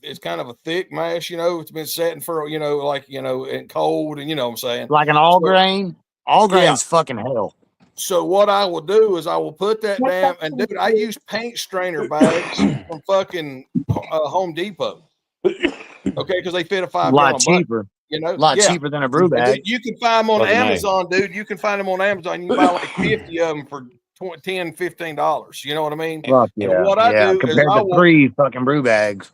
it's kind of a thick mash, it's been setting for and cold, and what I'm saying. Like an all grain? All Yeah. grain's fucking hell. So what I will do is I will put that and dude, I use paint strainer bags from fucking Home Depot. Okay, because they fit a A 5 lot gallon bucket, cheaper. A lot cheaper than a brew And bag. dude, you can find them on Fucking A. Amazon, dude. You can find them on Amazon. You can buy like 50 of them for $10, $15. You know what I mean? Fuck And yeah. what I do is Compared I to will 3 fucking brew bags.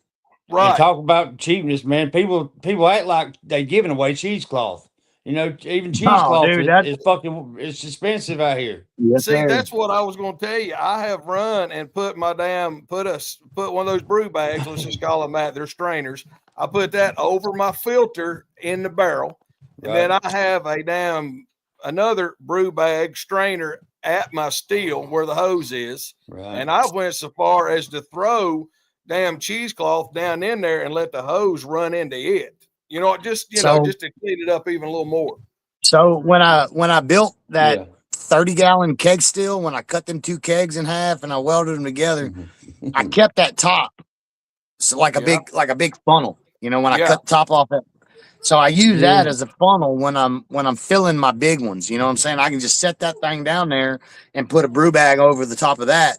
And talk about cheapness, man. People act like they giving away cheesecloth. Even cheesecloth dude, it's expensive out here. Yes, See, sir. that's what I was going to tell you. I have run and put my put one of those brew bags. Let's just call them that. They're strainers. I put that over my filter in the barrel, and then I have another brew bag strainer at my still where the hose is. Right. And I went so far as to throw damn cheesecloth down in there and let the hose run into it. Just to clean it up even a little more. So when I built that Yeah. 30-gallon keg still, when I cut them 2 kegs in half and I welded them together, I kept that top. So like a big funnel, when I cut the top off it. So I use that as a funnel when I'm filling my big ones. You know what I'm saying? I can just set that thing down there and put a brew bag over the top of that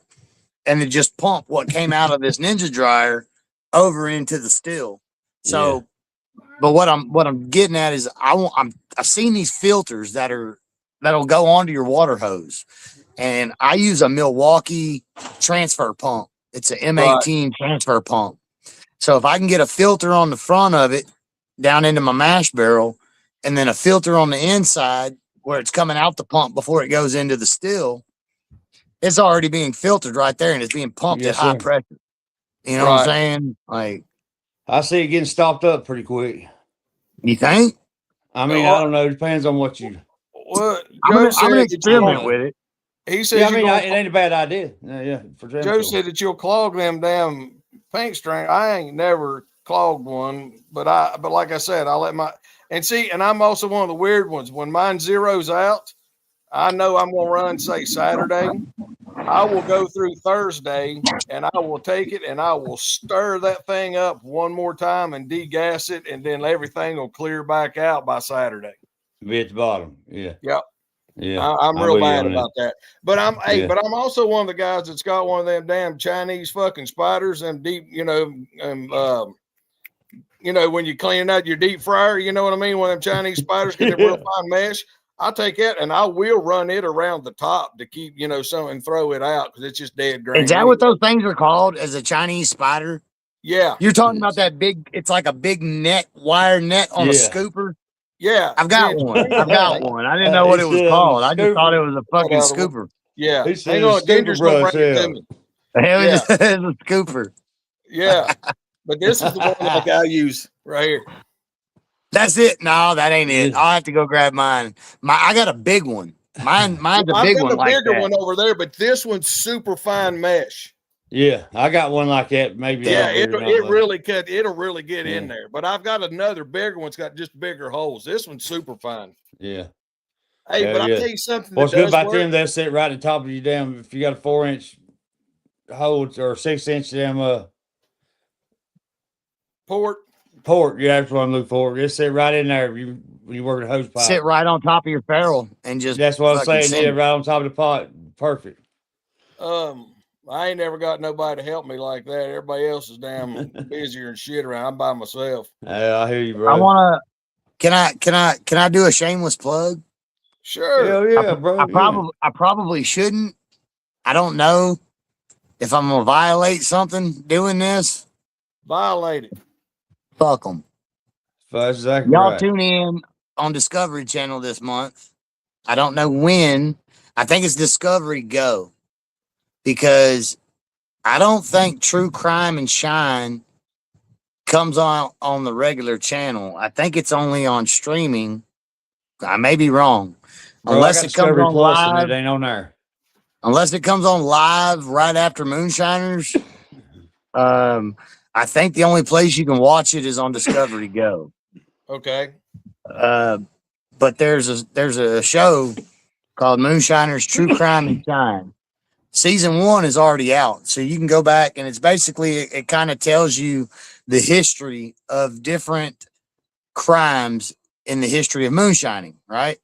and then just pump what came out of this Ninja dryer over into the still. So but what I'm getting at is I've seen these filters that'll go onto your water hose, and I use a Milwaukee transfer pump. It's an M18 transfer pump. So if I can get a filter on the front of it down into my mash barrel, and then a filter on the inside where it's coming out the pump before it goes into the still, it's already being filtered right there and it's being pumped Yes, at high sir. pressure. You know what I'm saying? Like, I see it getting stopped up pretty quick. you think? I mean, I don't know. It depends on what you. Well, I'm Joe gonna said that experiment with it. He Yeah, said I you're mean, going. it ain't a bad idea. Yeah, for damn Joe sure. said that you'll clog them damn paint string. I ain't never clogged one, but like I said, I let my and I'm also one of the weird ones. When mine zeroes out, I know I'm gonna run, say Saturday. I will go through Thursday and I will take it and I will stir that thing up one more time and degas it, and then everything will clear back out by Saturday. Be at the bottom. Yeah. Yep. Yeah. I'm real bad about that. But Yeah. but I'm also one of the guys that's got one of them damn Chinese fucking spiders and deep, when you clean out your deep fryer, you know what I mean? One of them Chinese spiders, get it real fine mesh. I take it and I will run it around the top to keep, something and throw it out because it's just dead green. Is that what those things are called? As a Chinese spider? Yeah. You're talking about that big, it's like a big net, wire net on a scooper. Yeah. I've got one. I've got one. I didn't know what it was called. I just thought it was a fucking scooper. Yeah. He said Hang on, Ginger's gonna bring it to me. Hell yeah. It's a scooper. Yeah. But this is the one like I use right here. That's it. No, that ain't it. I'll have to go grab mine. I got a big one. Mine's a big one. I've got a bigger one over there, but this one's super fine mesh. Yeah, I got one like that. Maybe. Yeah, it'll really get in there. But I've got another bigger one's got just bigger holes. This one's super fine. Yeah. Hey, but I'll tell you something. What's good about them? They'll sit right at the top of your damn. If you got a 4-inch hole or 6-inch damn port. Yeah, that's what I'm looking for. Just sit right in there. When you work a hose pipe, sit right on top of your ferrule and just. That's what I'm saying. Yeah, right on top of the pot. Perfect. I ain't never got nobody to help me like that. Everybody else is damn busier and shit around. I'm by myself. I hear you, bro. I wanna. Can I do a shameless plug? Sure. Hell yeah, bro. I probably shouldn't. I don't know if I'm gonna violate something doing this. Violate it. Fuck them. That's exactly Y'all right. tune in on Discovery Channel this month. I don't know when. I think it's Discovery Go, because I don't think True Crime and Shine comes on the regular channel. I think it's only on streaming. I may be wrong. Bro, unless it comes on Plus live. and it ain't on there. Unless it comes on live right after Moonshiners. I think the only place you can watch it is on Discovery Go. Okay. But there's a show called Moonshiners True Crime and Shine. Season 1 is already out, so you can go back, and it's basically, it kind of tells you the history of different crimes in the history of moonshining, right?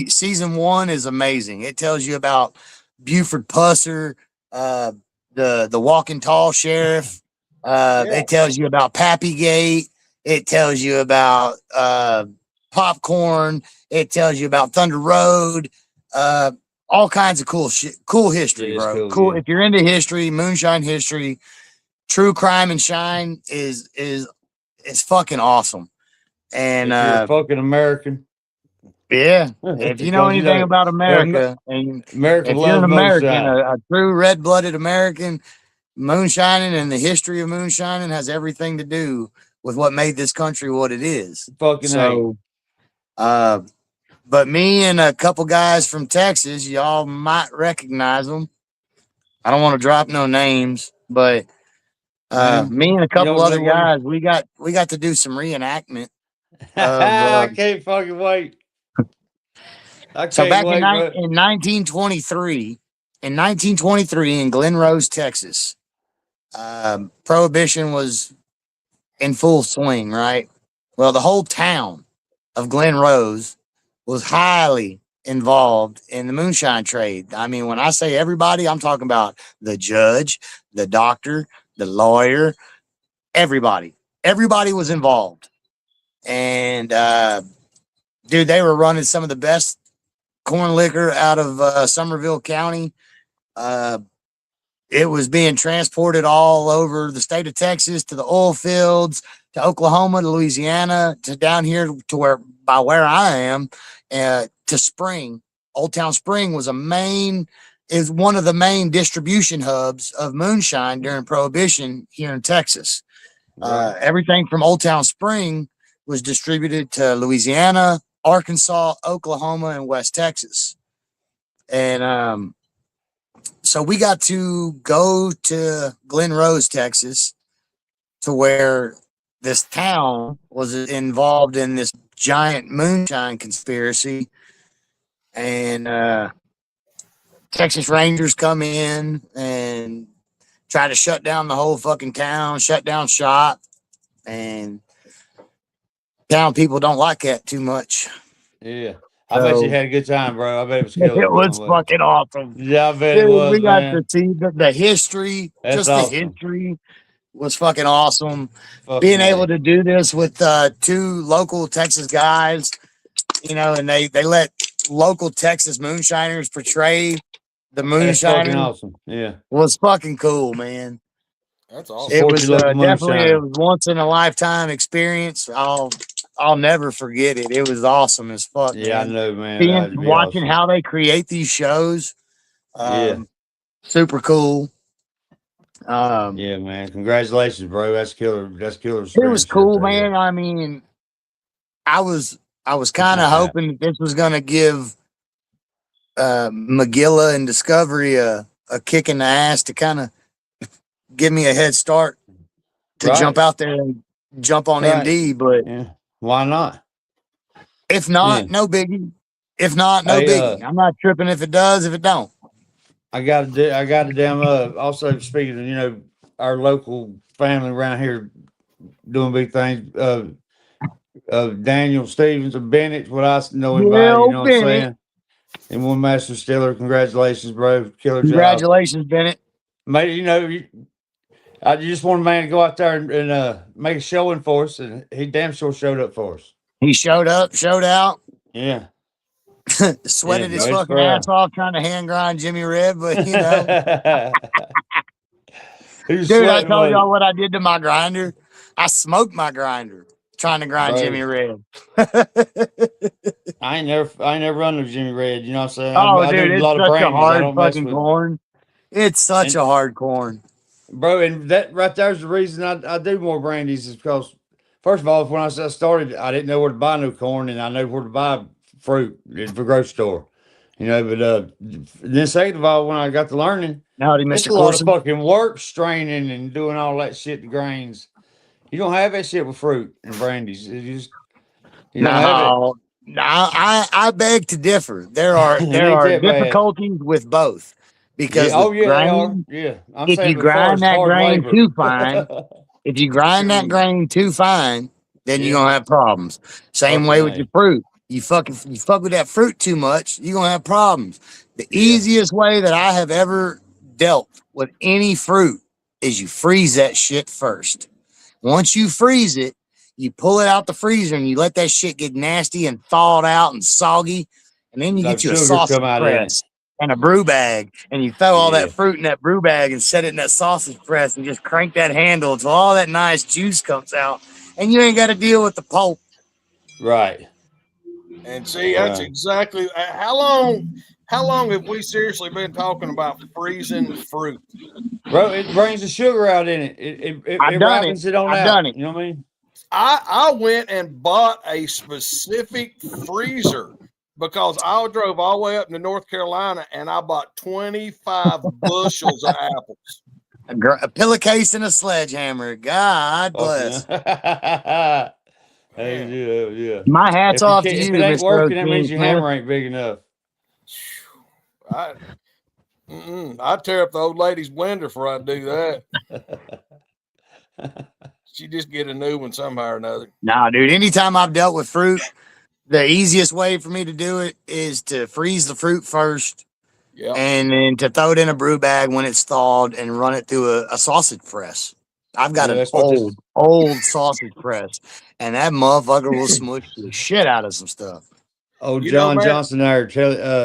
Season 1 is amazing. It tells you about Buford Pusser, the Walking Tall sheriff. It tells you about Pappygate. It tells you about Popcorn. It tells you about Thunder Road. All kinds of cool shit, cool history, bro. Cool. Yeah. If you're into history, moonshine history, True Crime and Shine is fucking awesome. And if you're a fucking American. Yeah. If you know anything about America, and American, if you're an American, a true red-blooded American, moonshining and the history of moonshining has everything to do with what made this country what it is. Fucking so, but me and a couple guys from Texas, y'all might recognize them. I don't want to drop no names, but me and a couple other guys, we got to do some reenactment. I can't fucking wait. So back in 1923, in Glen Rose, Texas, Prohibition was in full swing, right? Well, the whole town of Glen Rose was highly involved in the moonshine trade. I mean, when I say everybody, I'm talking about the judge, the doctor, the lawyer, everybody. Everybody was involved. And, dude, they were running some of the best corn liquor out of Somerville County. it was being transported all over the state of Texas to the oil fields, to Oklahoma, to Louisiana, to down here to where I am, to Spring. Old Town Spring is one of the main distribution hubs of moonshine during Prohibition here in Texas. Everything from Old Town Spring was distributed to Louisiana, Arkansas, Oklahoma, and West Texas. And so we got to go to Glen Rose, Texas, to where this town was involved in this giant moonshine conspiracy. And Texas Rangers come in and try to shut down the whole fucking town, shut down shop. And town people don't like that too much. Yeah. I bet you had a good time, bro. I bet it was killer. It was fucking awesome. Yeah, I bet Dude, it was. we got man. to see the history. That's just awesome. the history was fucking awesome. Fucking Being right. able to do this with 2 local Texas guys, and they let local Texas moonshiners portray the That's fucking moonshiner awesome. Yeah. was fucking cool, man. That's awesome. It Support was your local definitely moonshiner. it was once in a lifetime experience. I'll never forget it. It was awesome as fuck. Yeah, man. I know, man. That'd be Watching awesome. how they create these shows, Yeah. super cool. Yeah, man. Congratulations, bro. That's killer. That's killer. It was experience right cool, there, yeah. man. I mean, I was kind of hoping that this was gonna give Magilla and Discovery a kick in the ass to kind of give me a head start to Right. jump out there and jump on Right. MD. But Yeah. Why not? if not, Yeah. no biggie. If not, no Hey, biggie. I'm not tripping if it does. If it don't, I got a damn also speaking of, our local family around here doing big things. Daniel Stevens of Bennett, what I know him by, Bill you know what I'm Bennett. saying? And One Master Stiller, congratulations, bro. Killer job. Congratulations, Bennett. Mate, I just want a man to go out there and make a showing for us, and he damn sure showed up for us. He showed up, showed out, Yeah. sweated Yeah, his bro, it's fucking proud. ass off trying to hand grind Jimmy Red, but He was dude, I sweating, told wasn't y'all what I did to my grinder. I smoked my grinder trying to grind Bro. Jimmy Red. I ain't never run with Jimmy Red. You know what I'm saying? Oh, I dude, do a it's lot of such a brandies. I hard don't mess fucking with corn. It's such And- a hard corn. bro. And that right there's the reason I do more brandies is because first of all, when I started, I didn't know where to buy no corn, and I know where to buy fruit at the grocery store. But then second of all, when I got to learning, Howdy, it's Mr. a lot of Corson. fucking work straining and doing all that shit to grains. You don't have that shit with fruit and brandies. You just you don't have it. No, I beg to differ. There are It ain't that bad. difficulties with both because Yeah, with they are. grain, Yeah, I'm if saying you as far grind as that hard grain labor. too fine, if you grind that grain too fine, then Yeah. you're gonna have problems. Same Fucking way with A. your fruit. You fuck with that fruit too much, you're gonna have problems. The Yeah. easiest way that I have ever dealt with any fruit is you freeze that shit first. Once you freeze it, you pull it out the freezer and you let that shit get nasty and thawed out and soggy, and then you No get you a sugars sausage come out in it. press and a brew bag, and you throw all Yeah. that fruit in that brew bag and set it in that sausage press and just crank that handle until all that nice juice comes out, and you ain't got to deal with the pulp. Right. And see, that's Right. exactly how long have we seriously been talking about freezing fruit? Bro, it brings the sugar out in it. It I've done ripens it on I've out. done it. You know what I mean? I went and bought a specific freezer because I drove all the way up to North Carolina and I bought 25 bushels of apples. A pillowcase and a sledgehammer. God bless. Hey, yeah. My hat's off to If you, it ain't Mr. working, that O'Teen means your Smith. hammer ain't big enough. I'd tear up the old lady's blender before I do that. She just get a new one somehow or another. Nah, dude. Anytime I've dealt with fruit, the easiest way for me to do it is to freeze the fruit first, Yeah. and then to throw it in a brew bag when it's thawed and run it through a sausage press. I've got Yeah, an that's what this- old sausage press, and that motherfucker will smush the shit out of some stuff. Oh, You know, John man. Johnson there.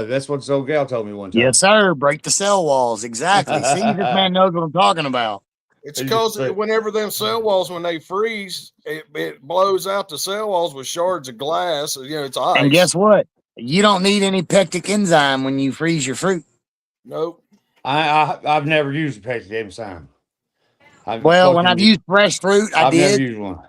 That's what this old gal told me one time. Yes, sir. Break the cell walls. Exactly. See, this man knows what I'm talking about. It's He because just said- whenever them cell walls, when they freeze, it blows out the cell walls with shards of glass. You know, it's ice. And guess what? You don't need any pectic enzyme when you freeze your fruit. Nope. I've never used a pectic enzyme. Well, when I've used fresh fruit, I've did. never used one.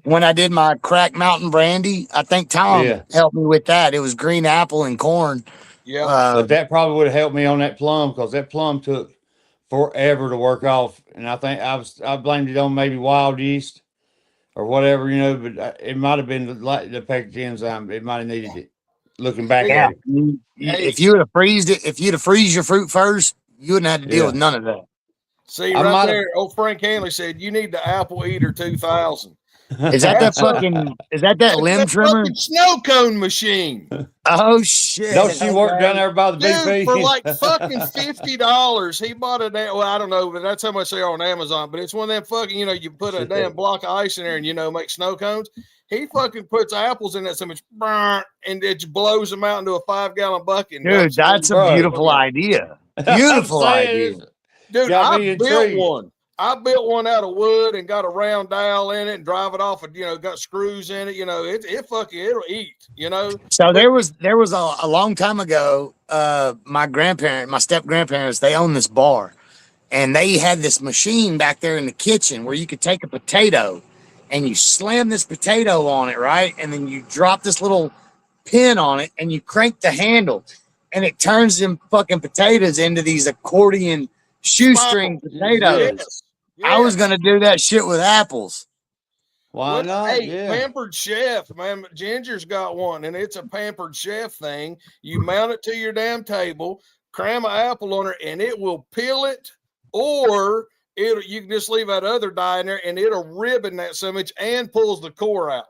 When I did my Crack Mountain brandy, I think Tom Yeah. helped me with that. It was green apple and corn. Yeah. But that probably would have helped me on that plum because that plum took forever to work off, and I think I blamed it on maybe wild yeast or whatever, you know. But it might have been the pectic enzyme. It might have needed it. Looking back Yeah. at it, If you would have freezed it, if you'd have freeze your fruit first, you wouldn't have to deal Yeah. with none of that. See, I right might there, old Frank Hanley said you need the Apple Eater 2000. Is that That's that limb that trimmer? fucking snow cone machine. Oh shit! No, she worked down there by the Dude, BP for like fucking $50, he bought a damn. Well, I don't know, but that's how much they are on Amazon. But it's one of them fucking, you know, you put a damn block of ice in there and you know make snow cones. He fucking puts apples in that so much, and it blows them out into a 5-gallon bucket. Dude, that's a Bro. beautiful idea. Beautiful idea. Dude, Got I me built intrigued. one. I built one out of wood and got a round dial in it and drive it off. You know, got screws in it. You know, it fucking it'll eat. You know. So there was a long time ago. My step grandparents, they owned this bar, and they had this machine back there in the kitchen where you could take a potato, and you slam this potato on it, right, and then you drop this little pin on it, and you crank the handle, and it turns them fucking potatoes into these accordion shoestring potatoes. Yes. I was gonna do that shit with apples. Why What- not? Hey, Yeah. Pampered Chef, man. Ginger's got one, and it's a Pampered Chef thing. You mount it to your damn table, cram an apple on it, and it will peel it, or you can just leave that other dye in there, and it'll ribbon that so much and pulls the core out.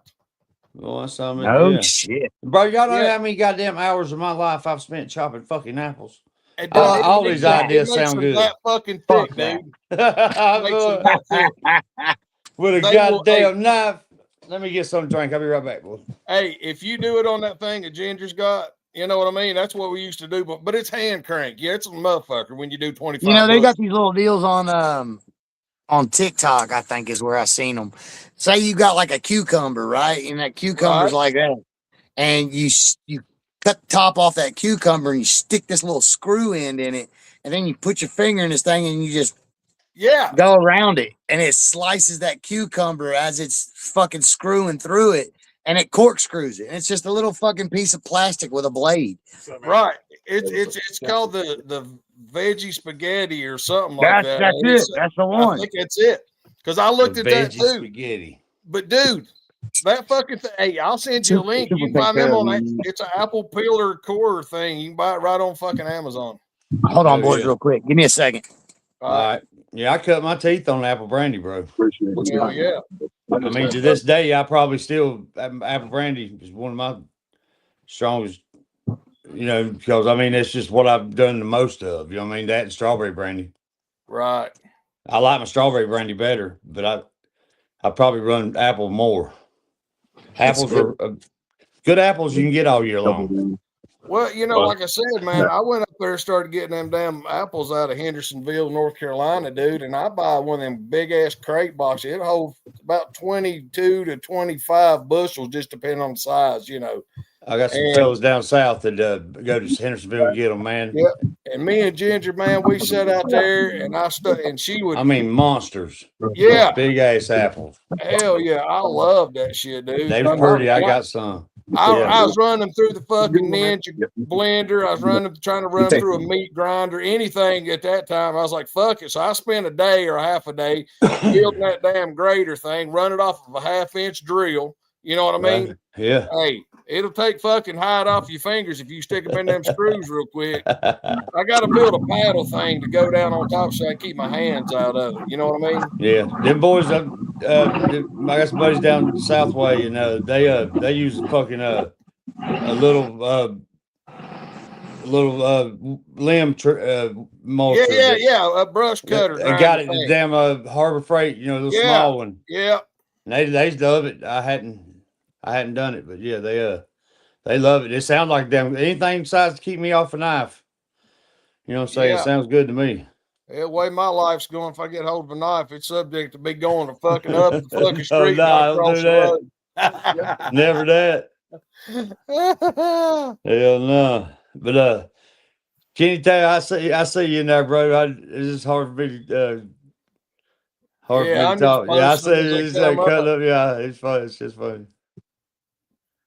Well, that's something. No yeah. shit. Bro, y'all know Yeah. how many goddamn hours of my life I've spent chopping fucking apples. And All it these makes ideas them sound good. That fucking Fuck thick, that. dude. Makes them that thick. With a They will- goddamn knife. Let me get some drink. I'll be right back, boy. Hey, if you do it on that thing that Ginger's got, you know what I mean? That's what we used to do, but it's hand crank. Yeah, it's a motherfucker when you do 25. You know, they bucks. got these little deals on TikTok, I think is where I seen them. Say you got like a cucumber, right? And that cucumber's Right. like that. And you cut the top off that cucumber and you stick this little screw end in it. And then you put your finger in this thing and you just Yeah. go around it. And it slices that cucumber as it's fucking screwing through it. And it corkscrews it. And it's just a little fucking piece of plastic with a blade. Right. It's called the veggie spaghetti or something like that. That's And it. it's- That's the I one. think that's it. Because I looked at that Veggie too. spaghetti. But dude, that fucking thing. Hey, I'll send you a link. You can find them on that. It's an apple peeler core thing. You can buy it right on fucking Amazon. Hold on, Oh, boys, yeah. real quick. Give me a second. All right. Yeah, I cut my teeth on apple brandy, bro. Hell yeah. I mean, to this day, I probably still apple brandy is one of my strongest. You know, because I mean, it's just what I've done the most of. You know what I mean? That and strawberry brandy. Right. I like my strawberry brandy better, but I probably run apple more. Apples are good apples you can get all year long. Well, you know, like I said, man, I went up there and started getting them damn apples out of Hendersonville, North Carolina, dude. And I buy one of them big ass crate boxes. It holds about 22 to 25 bushels, just depending on the size, you know. I got some And- fellas down south that go to Hendersonville and get them, man. Yep. And me and Ginger, man, we sat out there and and she would, I mean, monsters. yeah, Big ass apples. hell yeah. I love that shit, dude. They was pretty. I got some. I was running them through the fucking Ninja blender. I was trying to run them through a meat grinder, anything at that time. I was like, fuck it. So I spent a day or a half a day building that damn grater thing, run it off of a 1/2-inch drill. You know what I mean? Yeah. Hey, it'll take fucking hide off your fingers if you stick them in them screws real quick. I got to build a paddle thing to go down on top so I can keep my hands out of it. You know what I mean? Yeah, them boys. I got some buddies down Southway, and they use fucking a little limb mulcher. Yeah. A brush cutter. They got it. grinder thing. Damn Harbor Freight. You know, the Yeah. small one. Yeah. And they love it. I hadn't done it, but yeah, They love it. It sounds like them. Anything besides to keep me off a knife. You know what I'm saying? Yeah. It sounds good to me. The way my life's going, if I get hold of a knife, it's subject to be going to fucking up the fucking Oh, street, no, not don't across do the that. road. Never that. Hell no. But Kenny Taylor, I see you in there, bro. It's just hard for me to Yeah, I'm just talk. Yeah, I posting see as they it's come cut up. up. Yeah, it's funny. It's just funny.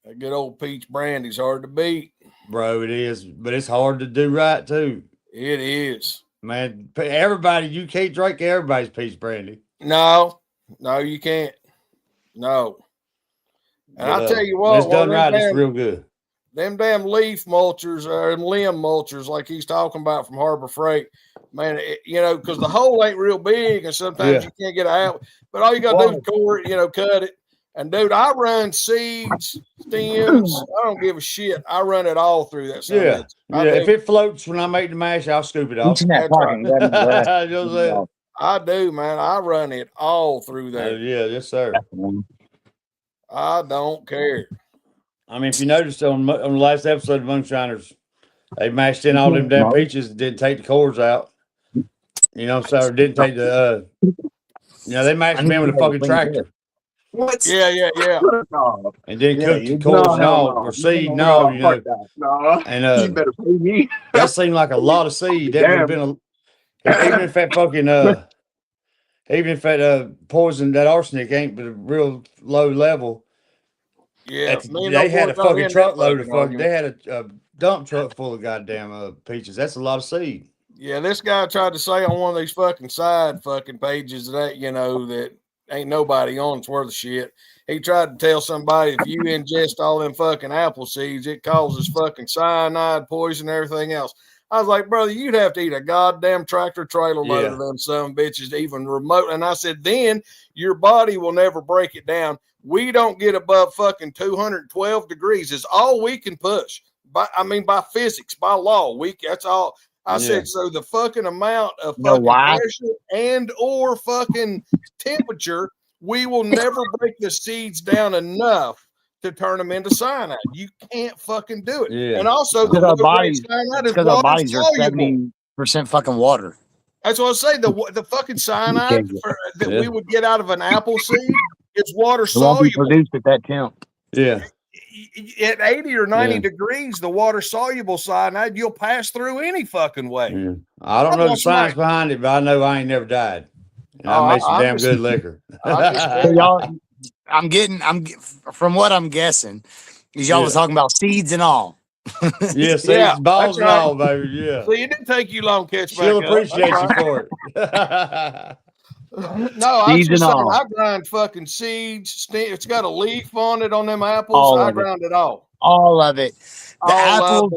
That good old peach brandy's hard to beat. Bro, it is. But it's hard to do right too. It is. Man, everybody, you can't drink everybody's peach brandy. No, you can't. No. And But, I'll tell you when what, it's done right, it's real good. Them damn leaf mulchers or limb mulchers, like he's talking about from Harbor Freight, man, because the hole ain't real big and sometimes you can't get out. But all you got to do is core it, cut it. And dude, I run seeds, stems. I don't give a shit. I run it all through that. Yeah. If it floats when I make the mash, I'll scoop it off. That fucking I do, man. I run it all through there. Yeah, yes, sir. I don't care. I mean, if you noticed on the last episode of Moonshiners, they mashed in all them damn peaches and didn't take the cores out. You know, so didn't take the they mashed them in with a fucking tractor. What? Yeah. And then cooked the cores and all, or seed and all, No. And You better pay me. that seemed like a lot of seed. That would have been even if that fucking even if that poison, that arsenic ain't but a real low level. Yeah, they had a fucking truckload of fucking. They had a dump truck full of goddamn peaches. That's a lot of seed. Yeah, this guy tried to say on one of these fucking side fucking pages that that ain't nobody on. It's worth of shit. He tried to tell somebody if you ingest all them fucking apple seeds, it causes fucking cyanide, poison, everything else. I was like, brother, you'd have to eat a goddamn tractor trailer load of them some bitches to even remote. And I said, then your body will never break it down. We don't get above fucking 212 degrees. Is all we can push. By physics, by law. That's all. I said, so the fucking amount of fucking pressure and or fucking temperature, we will never break the seeds down enough to turn them into cyanide. You can't fucking do it. Yeah. And also, because our bodies are soluble. 70% fucking water. That's what I say. The fucking cyanide that we would get out of an apple seed is water soluble. Produced at that temp. Yeah. At 80 or 90 degrees, the water soluble cyanide, you'll pass through any fucking way. Yeah. I don't know the science behind it, but I know I ain't never died. And I made some damn good liquor. From what I'm guessing, is y'all was talking about seeds and all. Yeah, seeds, balls and all, baby. Yeah. So it didn't take you long to catch She'll back appreciate up. you for it. No, I was just saying, I grind fucking seeds. It's got a leaf on it on them apples. I grind it all. All of it. The apples,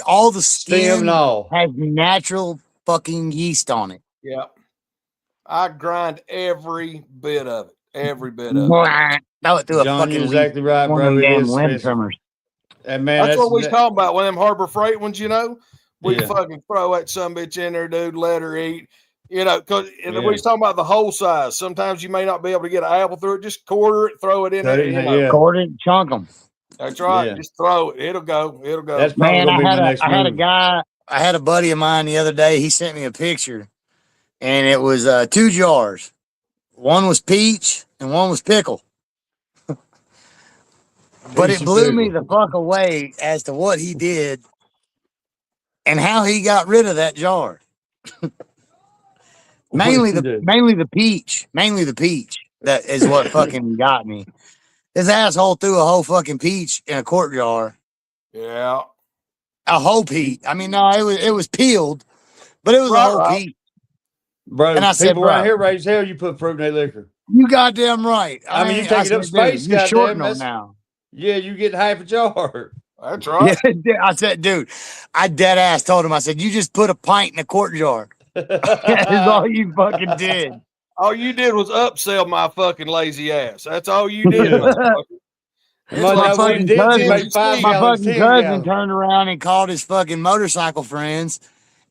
all the stem and all has natural fucking yeast on it. Yeah. I grind every bit of it. Every bit of it. John, you're exactly right, bro. It is and man, that's what we was talking about. One of them Harbor Freight ones, we fucking throw that sumbitch in there, dude. Let her eat. Because we was talking about the whole size. Sometimes you may not be able to get an apple through it. Just quarter it, throw it in there. Quarter it, chunk them. That's right. Just throw it. It'll go. It'll go. That's man, I had a buddy of mine the other day. He sent me a picture, and it was 2 jars. One was peach, and one was pickle. But it blew me the fuck away as to what he did and how he got rid of that jar. Mainly the peach. That is what fucking got me. His asshole threw a whole fucking peach in a quart jar. Yeah. A whole peach. I mean, no, it was peeled, but it was a whole peach. Bro, and I said, right here raise hell, you put fruit in that liquor. You goddamn right. I mean, you taking up space, you're shorting them now. Yeah, you get half a jar. That's right. Yeah, I said, dude, I dead ass told him, I said, you just put a pint in a quart jar. That's all you fucking did. All you did was upsell my fucking lazy ass. That's all you did. My fucking cousin turned around and called his fucking motorcycle friends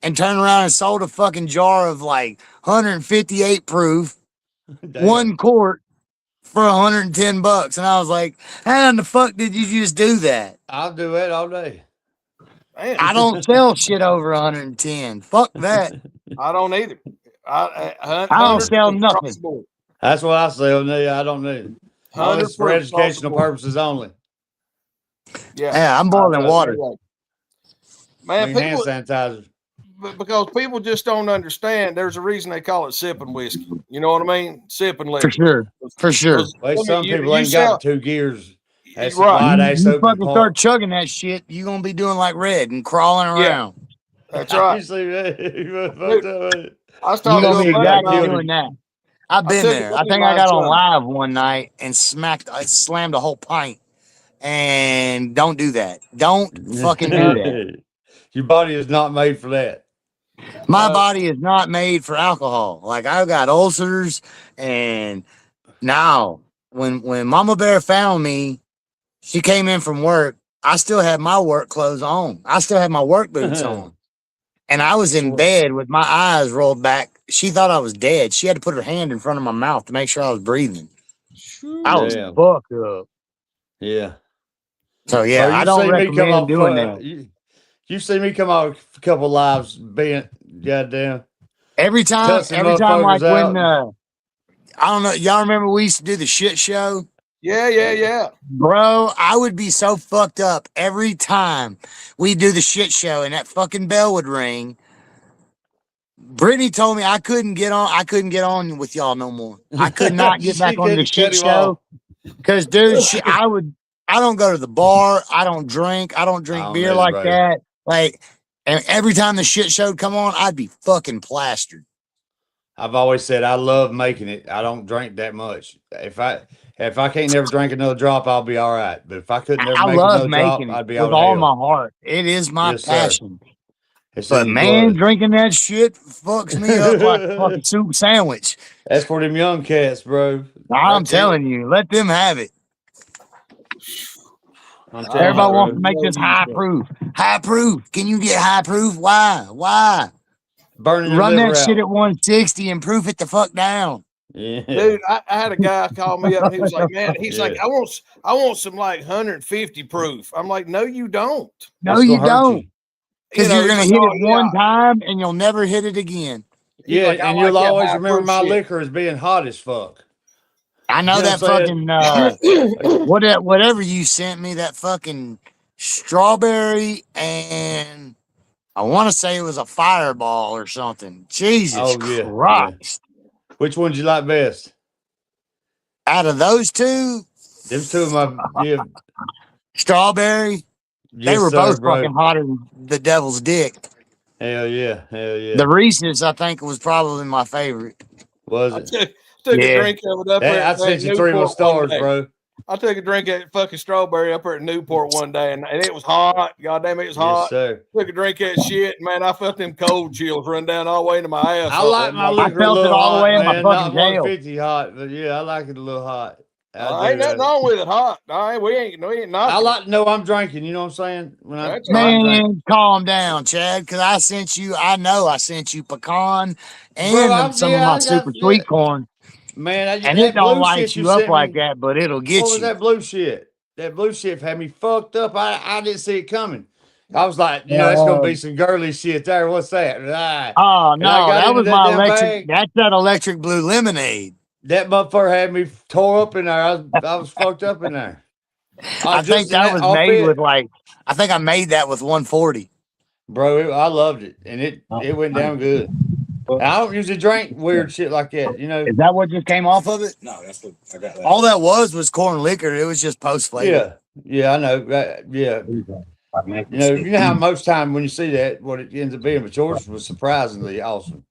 and turned around and sold a fucking jar of like 158 proof, 1 quart for $110. And I was like, how in the fuck did you just do that? I'll do that all day. Man, I don't sell shit over 110. Fuck that. I don't either. I don't sell nothing. That's what I sell. No, I don't need it. All this for 100% educational across the board. purposes only. Yeah, I'm boiling water. Man, Bring hand people, sanitizer. because people just don't understand. There's a reason they call it sipping whiskey. You know what I mean? Sipping For liquor. sure. For sure. Well, some people you ain't got 2 gears. That's right. why they You open fucking part. start chugging that shit, you gonna be doing like Red and crawling around. That's right. You see that? I was You talking gonna to be a buddy exactly of mine. doing that. I've been took a there. I buddy think of I got on mine's live one night and slammed a whole pint. And don't do that. Don't fucking do that. Your body is not made for that. My body is not made for alcohol. Like I've got ulcers, and now when Mama Bear found me, she came in from work. I still had my work clothes on. I still had my work boots on. And I was in bed with my eyes rolled back. She thought I was dead. She had to put her hand in front of my mouth to make sure I was breathing. I was Damn. fucked up. Yeah. So yeah, Bro, I don't recommend doing that. You see me come out a couple lives bent, goddamn. Every time Cussing like motherfuckers when out. I don't know, y'all remember we used to do the shit show? Yeah. Bro, I would be so fucked up every time we do the shit show and that fucking bell would ring. Brittany told me I couldn't get on with y'all no more. I could not get back on the shit show. Cause dude, I don't go to the bar, I don't drink beer like that. Like, and every time the shit show would come on, I'd be fucking plastered. I've always said I love making it. I don't drink that much. If I can't never drink another drop, I'll be all right. But if I couldn't never I make love another drop, making it I'd be with out all of my hell. heart. It is my Yes, sir. passion. It's But in your man, blood. drinking that shit fucks me up like a fucking soup sandwich. That's for them young cats, bro. I'm That's telling you, let them have it. I'm telling you, Everybody bro. wants to make this high proof. High proof. Can you get high proof? Why? Burning your Run liver that shit out. at 160 and proof it the fuck down. Yeah. Dude, I had a guy call me up and he was like, man, he's Yeah. like, I want some like 150 proof. I'm like, no, you don't. No, It's you gonna hurt don't. Because you're he's gonna like, hit "Oh, it one time and you'll never hit it again. He's Yeah, like, I and like you'll that always high remember proof my shit." liquor as being hot as fuck. I know You know that what I'm fucking whatever you sent me, that fucking strawberry and I want to say it was a fireball or something. Jesus Oh, yeah, Christ. Which one do you like best? Out of those two, Them two of my strawberry, they yes, were sir, both bro. fucking hotter than the devil's dick. Hell yeah. The Reese's, I think, was probably my favorite. Was I it? took Yeah. a drink of it up there. I at sent you 3 more Newport one stars, day. bro. I took a drink of fucking strawberry up there at Newport one day, and it was hot. God damn, it was hot. Yes, sir. Took a drink of that shit, man. I felt them cold chills run down all the way to my ass. I like my liquor a felt it little all the hot, way in my man. fucking Not tail. 150 hot, but yeah, I like it a little hot. I Ain't nothing wrong with it hot. All right, we ain't not. I like to know I'm drinking. You know what I'm saying? When That's when I'm drinking. Man, calm down, Chad, because I sent you pecan and Bro, some of my super sweet corn. Man, And that it don't blue light shit you up sent like me, that, but it'll get what was you. that blue shit? That blue shit had me fucked up. I didn't see it coming. I was like, that's gonna be some girly shit there. What's that? Oh And I no, got that into was that my damn electric. bag. That's that electric blue lemonade. That motherfucker had me tore up in there. I was fucked up in there. I think that was made with I think I made that with 140. Bro, I loved it, and it went down good. I don't usually drink weird shit like that, you know. Is that what just came off of it? No, that's what I got. All that was corn liquor. It was just post flavor. Yeah, I know. Yeah, you know how most time when you see that, what it ends up being. But yours was surprisingly awesome.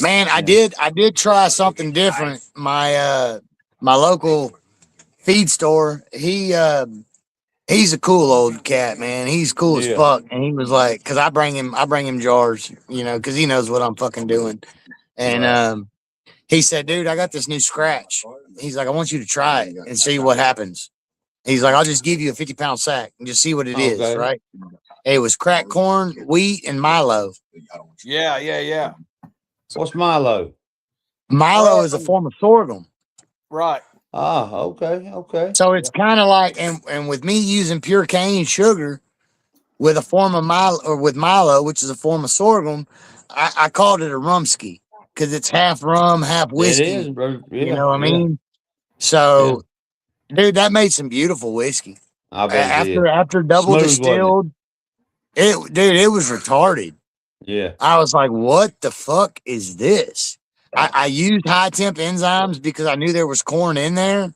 Man, I did try something different. My local feed store, he's a cool old cat, man. He's cool as fuck. And he was like, cause I bring him jars, cause he knows what I'm fucking doing. And he said, dude, I got this new scratch. He's like, I want you to try it and see what happens. He's like, I'll just give you a 50-pound sack and just see what it is, right? It was cracked corn, wheat, and Milo. Yeah. What's Milo? Milo is a form of sorghum. Right. Ah, okay, okay. So it's kind of like, and with me using pure cane sugar with a form of Milo, or with Milo, which is a form of sorghum, I called it a rumski because it's half rum, half It is, whiskey. bro. Yeah, You know what I yeah, mean? yeah. So, dude, that made some beautiful whiskey. I bet it did. After double Smooth, wasn't it? distilled, it was retarded. Yeah, I was like, what the fuck is this? I used high temp enzymes because I knew there was corn in there,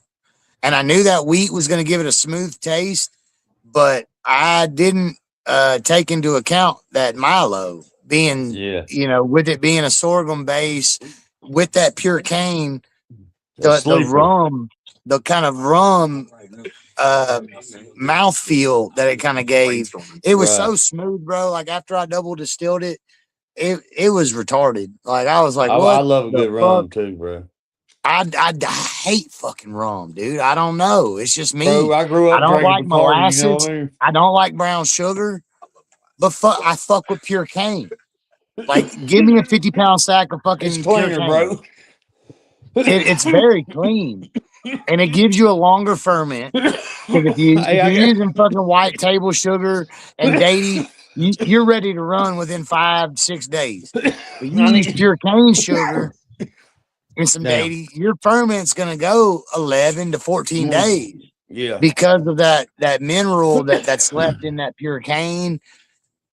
and I knew that wheat was going to give it a smooth taste, but I didn't take into account that Milo being, yeah. with it being a sorghum base with that pure cane, A the sleeper. rum, the kind of rum mouthfeel that it kind of gave. It was so Right. smooth, bro. Like after I double distilled it, it was retarded. Like I was like, I what love a the good fuck? rum too, bro. I hate fucking rum, dude. I don't know. It's just me. Bro, I grew I up don't drinking like Bacardi. You know molasses. what I mean? I don't like brown sugar, but I fuck with pure cane. Like, give me a 50-pound sack of fucking It's pure cleaner, cane. bro. It's very clean, and it gives you a longer ferment. Because if Hey, you're using fucking white table sugar and daty, you're ready to run within 5-6 days. But you use pure cane sugar and some Damn. daty, your ferment's gonna go 11 to 14 days Yeah, because of that mineral that's left in that pure cane.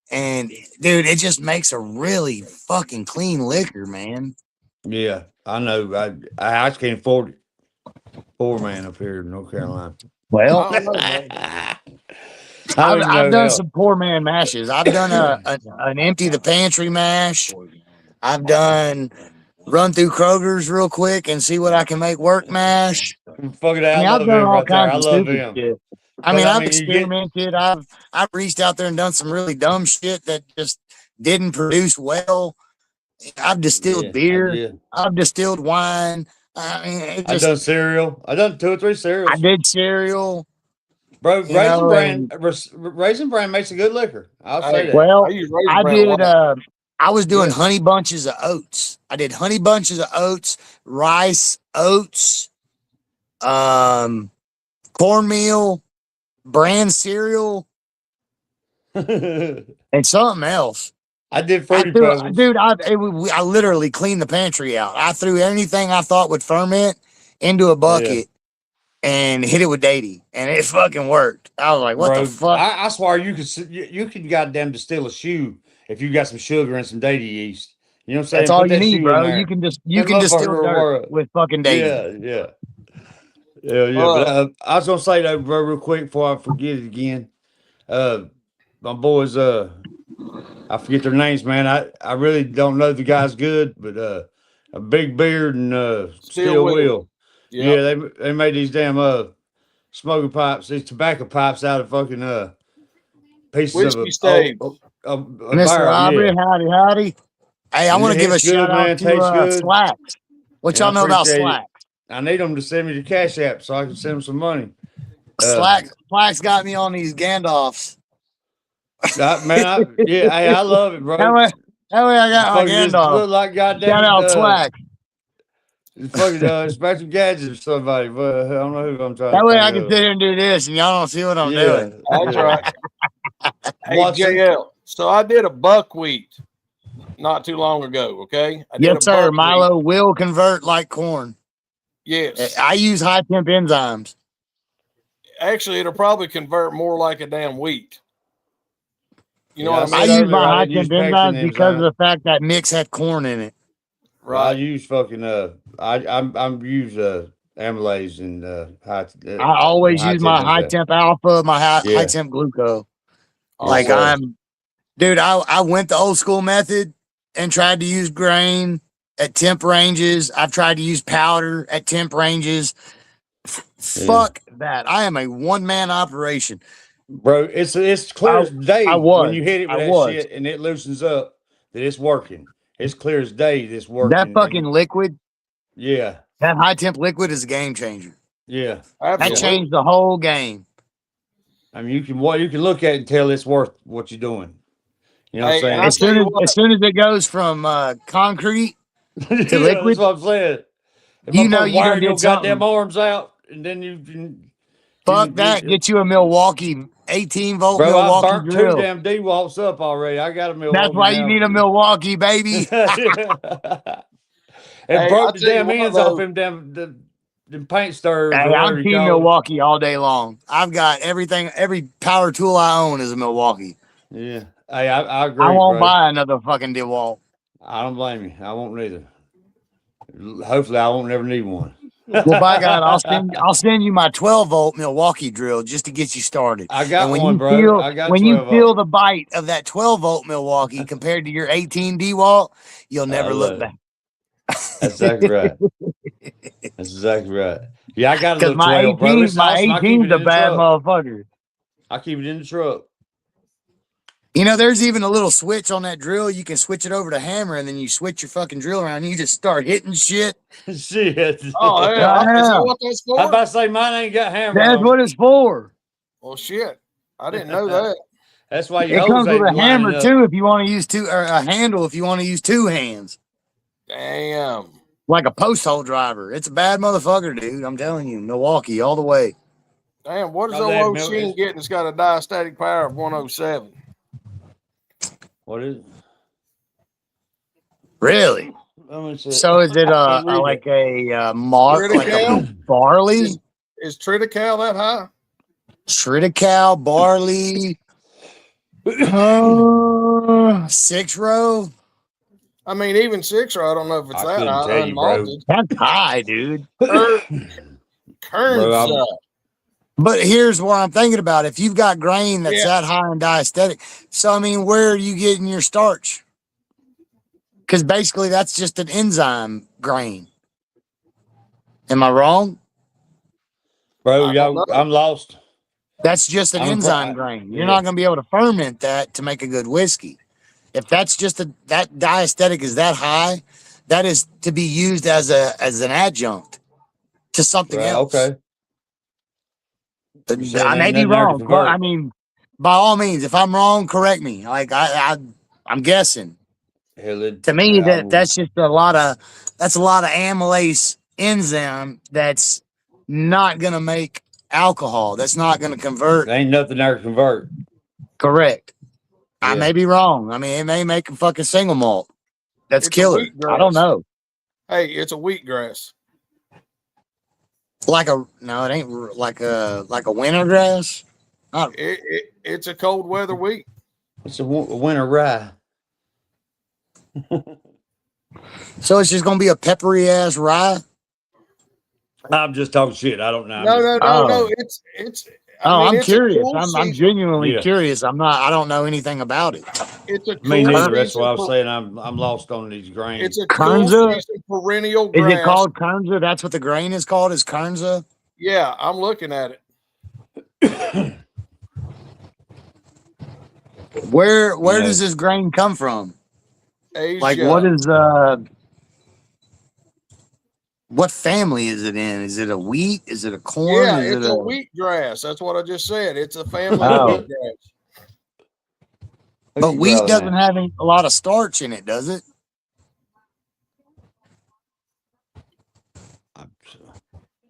And dude, it just makes a really fucking clean liquor, man. yeah. I know. I just can't afford it. Poor man up here in North Carolina. Well, I don't know, man. I've done some poor man mashes. I've done an empty the pantry mash. I've done run through Kroger's real quick and see what I can make work mash. Fuck it, I mean, I've love done him all right there. kinds I of love stupid him. shit. But, I've you get- experimented. I've reached out there and done some really dumb shit that just didn't produce well. I've distilled Yeah, beer. yeah. I've distilled wine. I mean, I done cereal. I done 2 or 3 cereals. I did cereal. Bro, You know, Raisin Bran makes a good liquor. I'll say Hey, that. Well, I use Raisin I Bran did. a lot. I was doing Yeah. honey bunches of oats. I did honey bunches of oats, rice, oats, cornmeal, bran cereal, I and something else. did Fruity Pebbles. Dude, I literally cleaned the pantry out. I threw anything I thought would ferment into a bucket and hit it with daty, and it fucking worked. I was like, "What Bro, the fuck?" I swear you could goddamn distill a shoe if you got some sugar and some daty yeast. You know what I'm saying? That's all Put you that need, shoe in bro. there. You can That distill motherfucker will dirt work. with fucking daty. Yeah. But I was gonna say though, bro, real quick before I forget it again. My boys, I forget their names, man. I really don't know the guys good, but a big beard and Still Will. Yeah. Yeah, they made these damn smoking pipes, these tobacco pipes out of fucking pieces Whiskey of Stave. a Mr. barrel. Aubrey, Yeah. howdy. Hey, I want to give a It's good, shout out man. to Tastes good. Slacks. What And y'all I know about appreciate it. Slacks? I need them to send me the cash app so I can send them some money. Slacks got me on these Gandalfs. I love it, bro. That way I got my Fucking just Gandalf. look like goddamn Shout out Slacks. fucking Spectrum Gadgets or somebody, but I don't know who I'm trying That to way think I can of. sit here and do this, and y'all don't see what I'm doing. That's right. Hey, Watson. JL. So I did a buckwheat not too long ago. Okay. I did Yes, a sir. buckwheat. Milo will convert like corn. Yes. I use high temp enzymes. Actually, it'll probably convert more like a damn wheat. You know Yeah, what I I mean? said use my earlier, I high didn't temp use pectin enzymes because of enzyme. the fact that mix had corn in it. Well, I Right. use fucking I'm use amylase and I always high use my temp high enzyme. temp alpha, my high Yeah. temp gluco. Always. Like dude, I went the old school method and tried to use grain at temp ranges. I've tried to use powder at temp ranges. Fuck that. I am a one-man operation. Bro, it's clear as day when you hit it with that shit and it loosens up that it's working. It's clear as day that's working. That fucking liquid, yeah, that high temp liquid is a game changer. yeah. That Absolutely. changed the whole game. I mean, you can look at it and tell it's worth what you're doing. You know what I'm Hey, saying? and I'll tell you what. As soon as it goes from concrete to Yeah, liquid, that's what I'm saying. If you know motherfucker you done wiring did your goddamn something. arms out. and then you Fuck that. Get you a Milwaukee 18 volt bro. I Milwaukee burnt drill. 2 damn D-walks up already. I got a Milwaukee. That's why you now. need a Milwaukee, baby. It Hey, broke I'll the tell you damn what, ends though. off him them paint stirrers Hey, or whatever I'm you team call it. Milwaukee all day long. I've got everything, every power tool I own is a Milwaukee. Yeah. Hey, I agree, I won't bro. buy another fucking DeWalt. I don't blame you. I won't neither. Hopefully, I won't never need one. Well, by God, I'll send you my 12 volt Milwaukee drill just to get you started. I got and when one, you bro. feel I got when you 12 feel volt. the bite of that 12 volt Milwaukee compared to your 18 DeWalt, you'll never I look love back. That's exactly right. That's exactly right. Yeah, I got a Because little 12, bro. It's my awesome. I keep 18's it a in the bad truck. motherfucker. I keep it in the truck. You know, there's even a little switch on that drill. You can switch it over to hammer, and then you switch your fucking drill around. And you just start hitting shit. Shit. Oh, Yeah. yeah. Is that what that's I for? about to say mine ain't got hammer. That's on. what it's for. Well, shit. I didn't know that. That's why your It hose comes with ain't a hammer lining up. too if you want to use two, or a handle if you want to use two hands, Damn. like a post hole driver. It's a bad motherfucker, dude. I'm telling you, Milwaukee all the way. Damn, what is Oh, the that old milk machine is- getting that's got a diastatic power of 107? What is it? Really? Let me see. So is it can't read like a mark, like a Triticale? barley, Is Triticale that high? triticale, barley, 6 row? I mean, even 6-row, I don't know if it's I that couldn't high. tell you, bro. Unmalted. That's high, dude. Kernza. But here's what I'm thinking about. If you've got grain that's Yeah. that high in diastatic, so I mean, where are you getting your starch? Because basically that's just an enzyme grain. Am I wrong? Bro, I don't y'all, know. I'm lost. That's just an I'm enzyme pro- grain. You're yeah. not going to be able to ferment that to make a good whiskey. If that's just that diastatic is that high, that is to be used as an adjunct to something Right, else. okay. You're saying I may ain't be nothing there to wrong. convert. I mean, by all means, if I'm wrong, correct me. Like I'm guessing. Hell, it- To me, I- that's just a lot of amylase enzyme that's not gonna make alcohol. That's not gonna convert. There ain't nothing there to convert. Correct. I Yeah. may be wrong. I mean, it may make a fucking single malt. That's It's a killer. wheatgrass. I don't know. Hey, it's a wheatgrass. No, it ain't like a winter grass. It's a cold weather wheat. It's a winter rye. So it's just gonna be a peppery ass rye. I'm just talking shit. I don't know. No. Oh. It's. I'm it's a curious. cool I'm season. genuinely Yeah. curious. I don't know anything about it. It's a Me cool neither. That's season why I was for- saying I'm lost on these grains. It's a cool Kernza? season perennial Is grass. it called Kernza? That's what the grain is called, is Kernza? Yeah, I'm looking at it. Where Yeah. does this grain come from? Asia. Like what family is it in? Is it a wheat? Is it a corn? Yeah, is it's it a wheatgrass. That's what I just said. It's a family Oh. of wheatgrass. But wheat doesn't have a lot of starch in it, does it?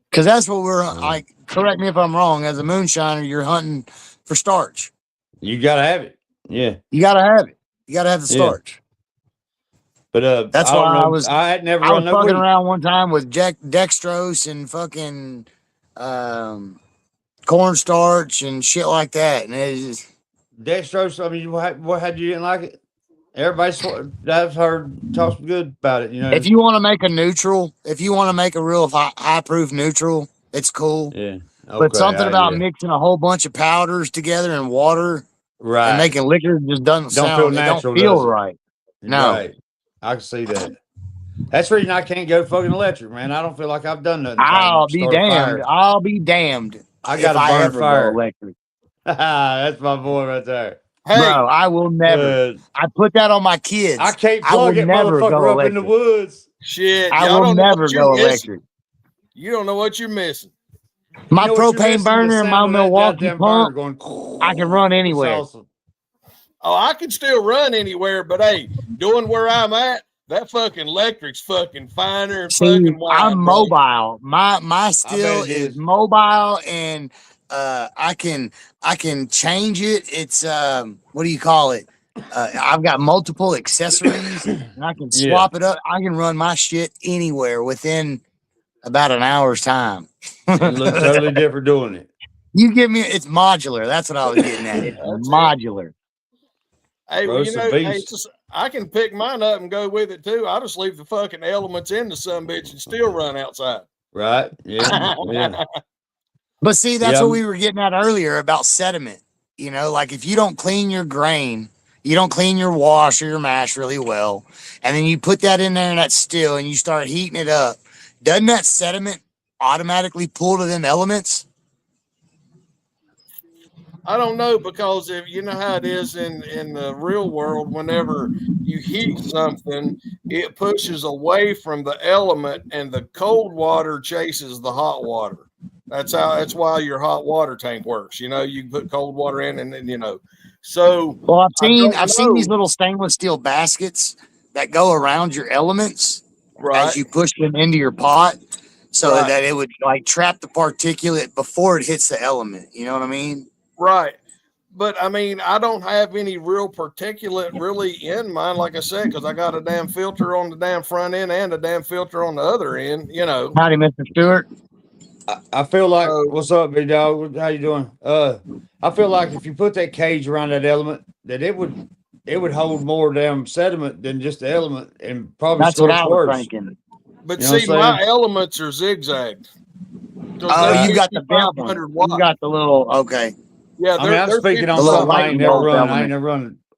Because that's what we're like. Correct me if I'm wrong. As a moonshiner, you're hunting for starch. You gotta have it. Yeah. You gotta have it. You gotta have the Yeah. starch. But That's I don't why know. I was- I had never I was run no fucking wheat. around one time with dextrose and fucking cornstarch and shit like that, and it's just, Dextrose, I mean, what had you didn't like it? I've heard talk some good about it, you know. if you want to make a neutral, if you want to make a real high proof neutral, it's cool. Yeah. But Okay, something about yeah. mixing a whole bunch of powders together in water right. and making liquor just doesn't Don't sound. feel It natural, don't feel does it? right. No. Right. I can see that. That's the reason I can't go fucking electric, man. I don't feel like I've done nothing. I'll be Start a damned. fire. I'll be damned. I if gotta I burn ever fire. go electric, That's my boy right there. Hey, bro. I will never. I put that on my kids. I can't I will plug it, never go motherfucker, up in the electric. woods. shit. I y'all will don't know never what you're go missing. electric. You don't know what you're missing. My You know what you're propane missing? The burner and my sound of that Milwaukee goddamn pump, burner going. I can run It's anywhere. awesome. Oh, I can still run anywhere, but hey, doing where I'm at, that fucking electric's fucking finer and See, fucking wide. I'm bro. mobile. My steel it is is. mobile, and I can change it. It's what do you call it? I've got multiple accessories, and I can Yeah. swap it up. I can run my shit anywhere within about an hour's time. It looks totally different doing it. You give me it's modular. That's what I was getting at. It's That's it. modular. Hey, Bro, well, it's you a know, hey, beast. it's just, I can pick mine up and go with it too. I just leave the fucking elements in the sun bitch and still run outside. Right? Yeah. Yeah. But see, that's Yeah. what we were getting at earlier about sediment. You know, like if you don't clean your grain, you don't clean your wash or your mash really well, and then you put that in there and that's still, and you start heating it up, doesn't that sediment automatically pull to them elements? I don't know, because if you know how it is in the real world, whenever you heat something, it pushes away from the element, and the cold water chases the hot water. That's why your hot water tank works. You know, you put cold water in, and then you know. So Well, I don't I've seen these know. little stainless steel baskets that go around your elements Right, as you push them into your pot, so Right. that it would like trap the particulate before it hits the element. You know what I mean? right. But I mean, I don't have any real particulate really in mine, like I said, because I got a damn filter on the damn front end and a damn filter on the other end. You know. Howdy, Mr. Stewart. I feel like So- what's up, big dog? How you doing? I feel like if you put that cage around that element, that it would hold more damn sediment than just the element, and probably That's what scorch I was worse. thinking. But You know what see, I'm my saying? elements are zigzagged. Oh, you got the big one. 500 You watts. got the little okay. Yeah, I mean, I'm speaking on The little something I ain't lightning never bolt run. element.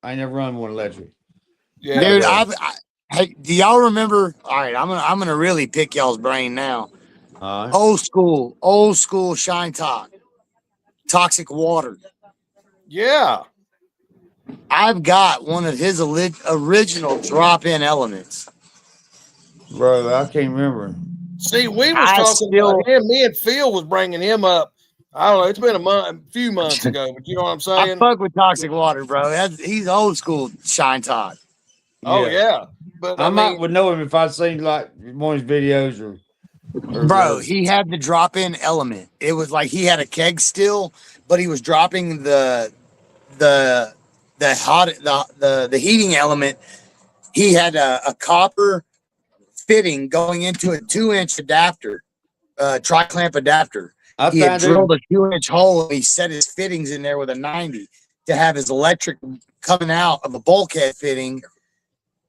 I ain't never run one electric. Yeah, Dude, bro. hey, do y'all remember? All right, I'm gonna really pick y'all's brain now. All right. Old school Shine Talk, Toxic Water. yeah. I've got one of his original drop-in elements. Bro, I can't remember. See, we was I talking still- about him. Me and Phil was bringing him up. I don't know. It's been a few months ago, but you know what I'm I saying? fuck with Toxic Water, bro. He's old school Shine Talk. Oh yeah. But I I might mean, would know him if I'd seen like one of his videos or Bro, he had the drop-in element. It was like he had a keg still, but he was dropping the heating element. He had a copper fitting going into a 2-inch adapter, tri-clamp adapter. I He had found drilled him. a 2-inch hole, and he set his fittings in there with a 90 to have his electric coming out of a bulkhead fitting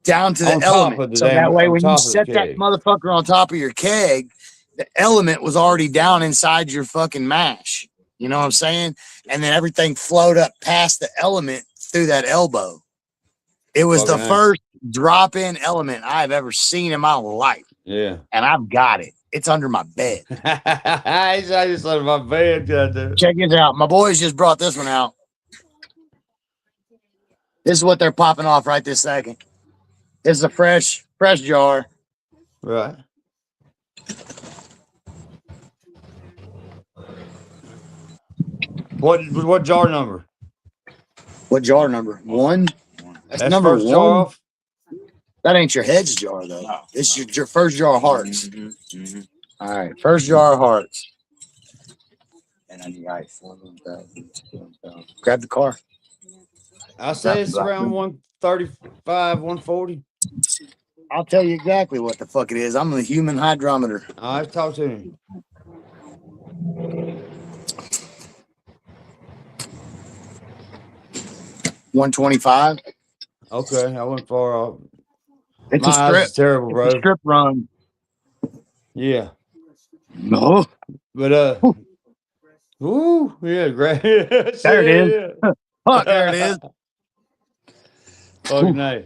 down to the On top element. of the So damn- that way, on when top you of the set that keg. motherfucker on top of your keg, the element was already down inside your fucking mash. You know what I'm saying? And then everything flowed up past the element through that elbow. It was the Fucking nice. first drop-in element I've ever seen in my life, Yeah. and I've got it. It's under my bed. I just under my bed, goddamn. Check this out. My boys just brought this one out. This is what they're popping off right this second. This is a fresh jar. Right. What jar number? What jar number? One? That's That's number first one. jar off. That ain't your heads jar, though. No. This is your first jar of hearts. Mm-hmm. All right. First jar of hearts. And I need ice. Grab the car. I say it's around 135, 140. I'll tell you exactly what the fuck it is. I'm the human hydrometer. All right, talk to him. $125. Okay, I went far off. It's My a eyes strip. is terrible, It's bro. a strip run. Yeah, No. but ooh, yeah, great. There it is. Fuck, there it is. Fucking nice.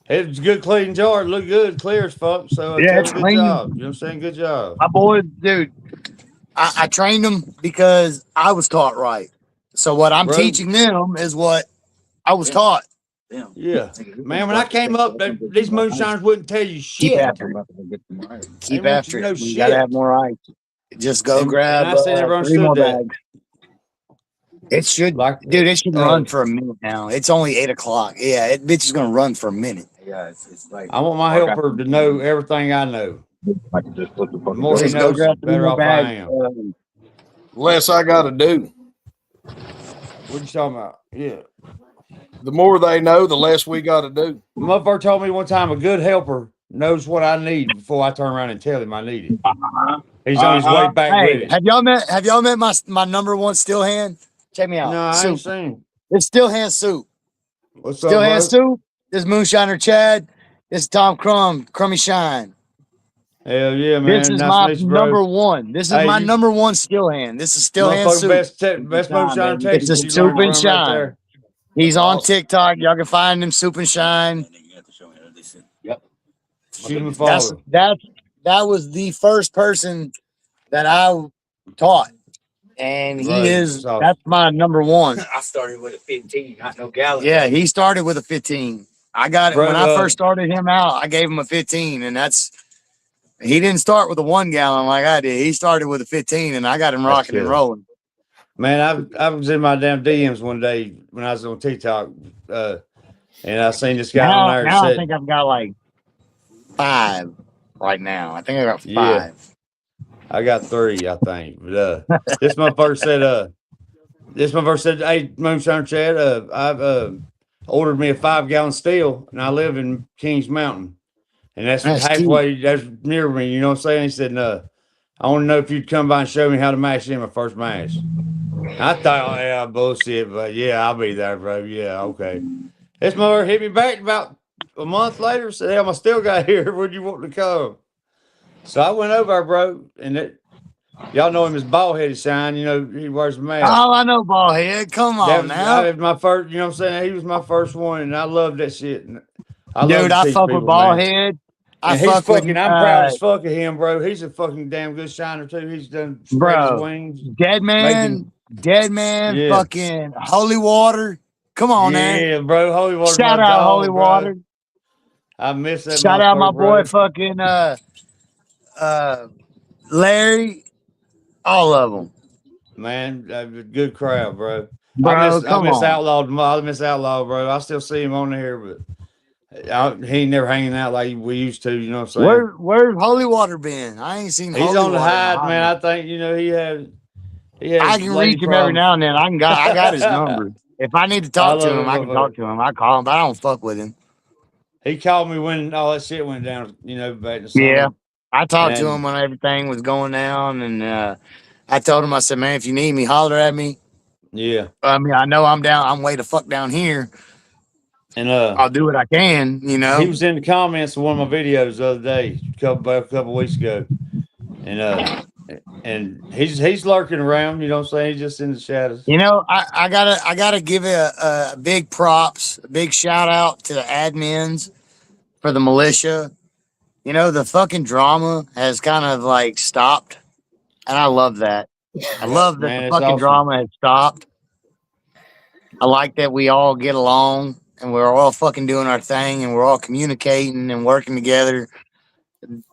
It's a good clean jar. It look good, clear as fuck. So Yeah, yeah, it's good clean. job. You know what I'm saying? Good job. My boys, dude, I trained them because I was taught right. So what I'm Bro. teaching them is what I was taught. Yeah, man. When I came up, these moonshiners wouldn't tell you Keep shit. after it. Keep want you after to know it. You gotta shit. have more ice. Just go And grab I said never 3 more understood that. bags. It should, Like, dude. It should run for a minute now. It's only 8 o'clock. Yeah, it bitch is gonna run for a minute. Yeah, it's like I want my helper to know everything I know. I can just put the The fucking more he Just go knows, the grab some better more off bags. I am. Less I got to do. What you talking about? Yeah. The more they know, the less we got to do. The motherfucker told me one time a good helper knows what I need before I turn around and tell him I need it. He's on his way back with Hey, it. have y'all met my number one still hand? Check me out. No, I ain't Soup. seen. It's still hand soup. What's Still up, hand bro? soup. This Moonshiner Chad. This is Tom Crummy Shine. Hell yeah, This man. is Nice to my meet you, bro. number one. This is Hey, my you number one still hand. This is still hand motherfucking soup. best moonshine in It's Texas. a You soup learned and from right shine. there. He's That's on awesome. TikTok. Y'all can find him, Soup and Shine. Yep. Shoot him a follow. That was the first person that I taught, and he Right. is. That's awesome. That's my number one. I started with a 15, not no gallon. Yeah, he started with a 15. I got it Bro, when I first started him out. I gave him a 15, and he didn't start with a 1 gallon like I did. He started with a 15, and I got him That's rocking and good. rolling. Man, I was in my damn DMs one day when I was on TikTok, and I seen this guy on there. Now I Said, think I've got like 5 right now. I think I got 5. Yeah. I got 3, I think. But this motherfucker said, "Hey, Moonshine Chad, I've ordered me a 5-gallon steel, and I live in Kings Mountain, and that's halfway. That's near me. You know what I'm saying?" He said, I want to know if you'd come by and show me how to mash in my first mash." I thought, oh, yeah, bullshit, but yeah, I'll be there, bro. Yeah, okay. This mother hit me back about a month later. Said, "Hell, I still got here. Would you want to come?" So I went over there, bro, and y'all know him as Bald Headed Shine. You know, he wears a mask. Oh, I know, ball head. Come on now, was my first. You know what I'm saying? He was my first one, and I loved that shit. And dude. I fuck with ball head. And he's fucking. I'm proud as fuck of him, bro. He's a fucking damn good shiner too. He's done spread his wings. Dead man, Yeah. fucking holy water. Come on, man. Yeah, bro. Holy water. Shout my out dog, holy bro. water. I miss that. Shout out my boy, bro. fucking Larry. All of them. Man, good crowd, bro. Bro, I miss on. Outlaw. I miss Outlaw, bro. I still see him on there, but he ain't never hanging out like we used to. You know what I'm saying? Where's Holy Water been? I ain't seen. He's Holy on the Water hide, man. I think he has. I can reach him every now and then. I got his number. If I need to talk to him, I can talk to him. I call him, but I don't fuck with him. He called me when all that shit went down. You know, back in the summer. Yeah, I talked to him when everything was going down, and I told him, I said, "Man, if you need me, holler at me." Yeah. I mean, I know I'm down. I'm way the fuck down here. And I'll do what I can, you know. He was in the comments of one of my videos the other day, a couple weeks ago, and he's lurking around. You know what I'm saying? He's just in the shadows. You know, I gotta give a big props, a big shout out to the admins for the militia. You know, the fucking drama has kind of like stopped, and I love that. I love that the fucking drama has stopped. I like that we all get along and we're all fucking doing our thing and we're all communicating and working together.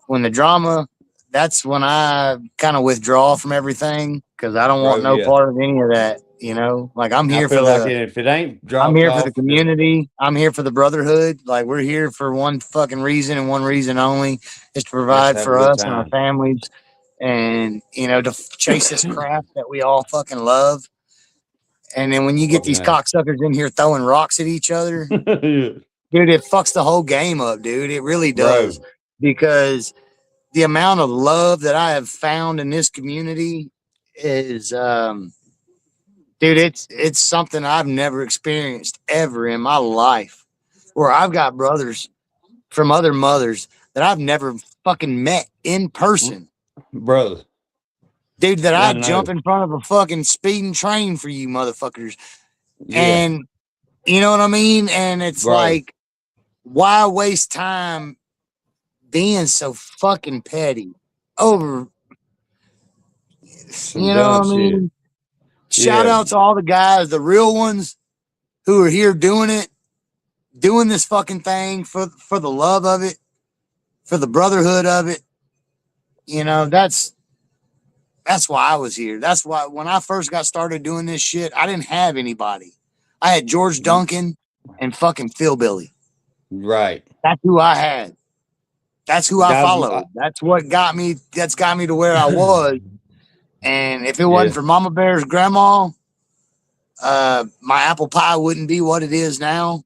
When the drama, that's when I kind of withdraw from everything because I don't want no part of any of that. You know, like I'm here for if it ain't I'm here for the community. I'm here for the brotherhood. Like we're here for one fucking reason and one reason only is to provide for us and our families and, you know, to chase this craft that we all fucking love. And then when you get these cocksuckers in here throwing rocks at each other, dude, it fucks the whole game up, dude. It really does. Bro. Because the amount of love that I have found in this community is, dude, it's something I've never experienced ever in my life. Where I've got brothers from other mothers that I've never fucking met in person. Brother. Dude, that I'd jump in front of a fucking speeding train for you motherfuckers. Yeah. And you know what I mean? And it's like, why waste time being so fucking petty over, you know what I mean? Shout out to all the guys, the real ones who are here doing it, doing this fucking thing for the love of it, for the brotherhood of it. You know, that's why I was here. That's why when I first got started doing this shit, I didn't have anybody. I had George Duncan and fucking Phil Billy. Right. That's who I had. That's who I Guys, followed. That's what got me. That's got me to where I was. And if it wasn't Yeah. for Mama Bear's grandma, my apple pie wouldn't be what it is now.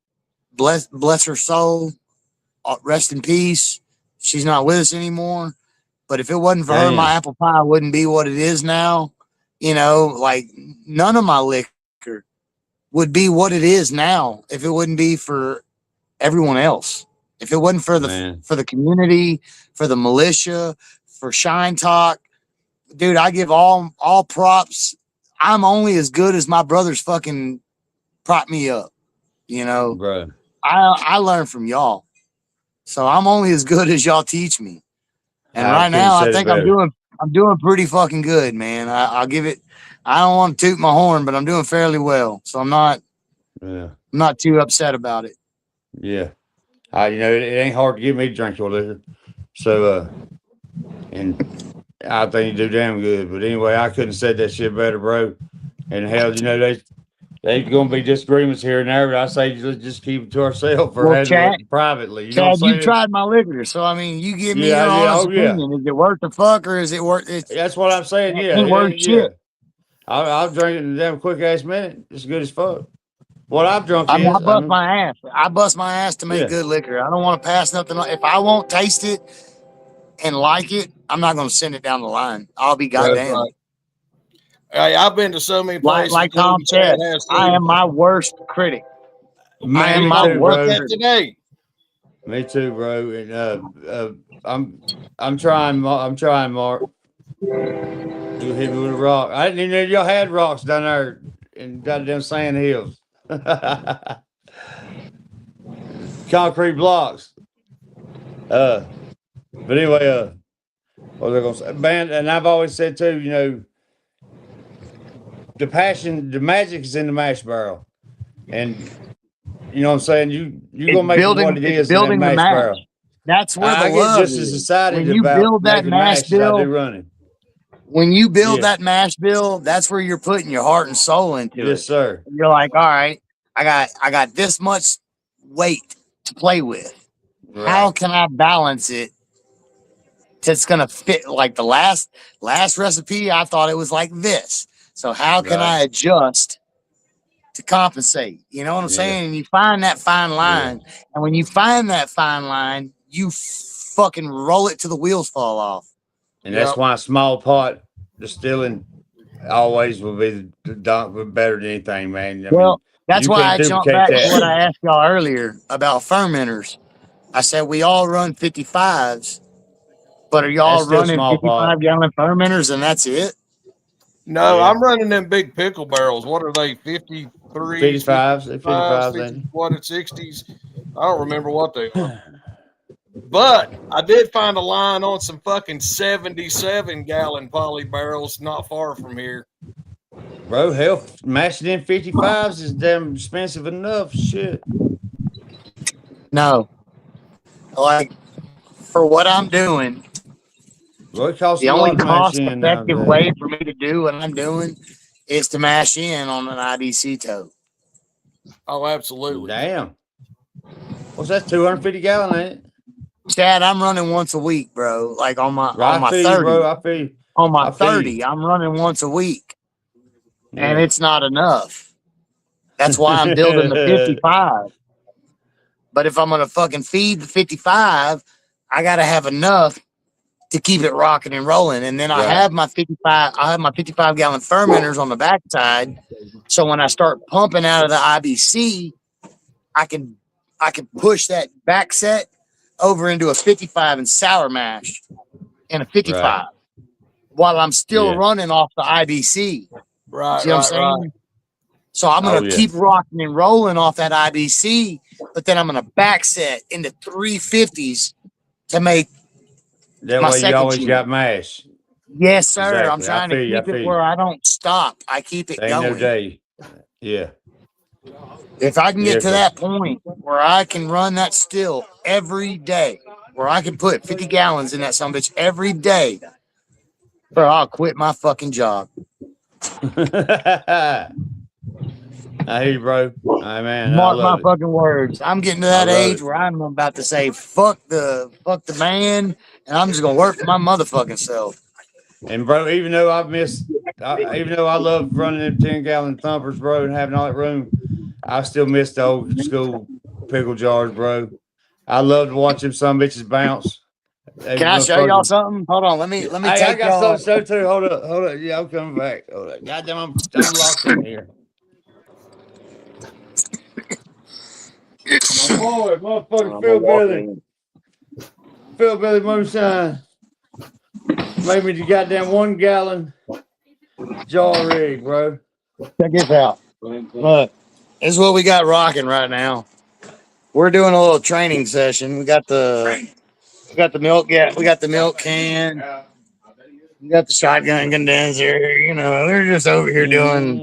Bless her soul. Rest in peace. She's not with us anymore. But if it wasn't for her, Damn. my apple pie wouldn't be what it is now. You know, like none of my liquor would be what it is now if it wouldn't be for everyone else. If it wasn't for Man. the community, for the militia, for Shine Talk, dude, I give all props. I'm only as good as my brothers fucking prop me up. You know, Bro. I learn from y'all. So I'm only as good as y'all teach me. And I right couldn't now, said I it think better. I'm doing pretty fucking good, man. I'll give it. I don't want to toot my horn, but I'm doing fairly well. So I'm not too upset about it. Yeah. You know, it ain't hard to get me to drink your liquor. So, and I think you do damn good. But anyway, I couldn't have said that shit better, bro. And hell, you know, there's going to be disagreements here and there, but I say just keep it to ourselves or Well, handle Chad, it privately. You know what I'm Chad, you've saying? tried my liquor, so I mean, you give me Yeah, your honest oh yeah. opinion. Is it worth the fuck, or is it worth it? That's what I'm saying. It Yeah, ain't worth yeah. shit. I'll drink it in a damn quick ass minute. It's good as fuck. What I've drunk I is, bust my ass. I bust my ass to make Yeah. good liquor. I don't want to pass nothing. If I won't taste it and like it, I'm not going to send it down the line. I'll be That's goddamn. right. Hey, I've been to so many places. Like dude, Tom said, Chad has I too. am my worst critic. I am me my too, worst bro. That critic. today. Me too, bro. And I'm trying, Mark. You hit me with a rock. I didn't even know y'all had rocks down there in goddamn sand hills. Concrete blocks. But anyway, what was I gonna say? Man, and I've always said too, you know, the passion, the magic is in the mash barrel. And you know what I'm saying? You gonna make it what it is in that the mash match. barrel. That's where I the get love just as is. excited When you about build that making mash mash as I do bill, running. when you build Yeah. that mash bill, that's where you're putting your heart and soul into it. Yes, sir. You're like, all right, I got this much weight to play with. Right. How can I balance it that's gonna fit? Like the last recipe, I thought it was like this. So how can Right. I adjust to compensate? You know what I'm Yeah. saying? And you find that fine line, and when you find that fine line, you fucking roll it till the wheels fall off. And that's Yep. why small pot distilling always will be better than anything, man. I Well, mean, that's you why can't I jumped duplicate back to that. what I asked y'all earlier about fermenters. I said we all run 55s, but are y'all That's still running small pot. 55-gallon fermenters and that's it? No, Yeah. I'm running them big pickle barrels. What are they? 53s, 55s, 55s, 55s, 50, what, 60s? I don't remember what they are. But I did find a line on some fucking 77-gallon poly barrels not far from here. Bro, hell, mashing in 55s is damn expensive enough. Shit. No. Like for what I'm doing, Well, it costs the a lot only to mash in cost-effective nowadays. way for me to do what I'm doing is to mash in on an IBC tote. Oh, absolutely. Damn. What's that? 250 gallon, ain't it? Chad, I'm running once a week, bro. Like on my I feel 30. you, bro. I feel you. On my I feel 30, you. I'm running once a week. And Yeah. it's not enough. That's why I'm building the 55. But if I'm gonna fucking feed the 55, I gotta have enough to keep it rocking and rolling. And then I Right. have my 55. I have my 55-gallon fermenters on the backside. So when I start pumping out of the IBC, I can push that back set over into a 55 and sour mash in a 55 while I'm still Yeah. running off the IBC. Right, See what I'm right, saying? right. So I'm gonna Oh, yeah. keep rocking and rolling off that IBC, but then I'm gonna back set into 350s to make. That My way you second always gene. got mash. Yes, sir. I'm Exactly. I trying to feel you, I keep feel it you. where I don't stop. I keep it Ain't no going. day. Yeah. If I can get Yeah, to that point where I can run that still every day, where I can put 50 gallons in that son of a bitch every day, bro, I'll quit my fucking job. I hear you, bro. Hey, man, I Mark my love it. fucking words. I'm getting to I that love age it. where I'm about to say fuck the man, and I'm just gonna work for my motherfucking self. And bro, even though even though I love running them 10-gallon thumpers, bro, and having all that room, I still miss the old school pickle jars, bro. I love to watch them some bitches bounce. They Can I show y'all motherfuckers. something? Hold on, let me Hey, I take got y'all. something to show too. Hold up. Yeah, I'm coming back. Hold up. Goddamn, I'm locked in here. My boy, motherfucker, Phil Billy Moonshine made me the goddamn 1 gallon jar rig, bro. Check this out. Look, this is what we got rocking right now. We're doing a little training session. We got the milk. Yeah, we got the milk can. We got the shotgun condenser. You know, they're just over here doing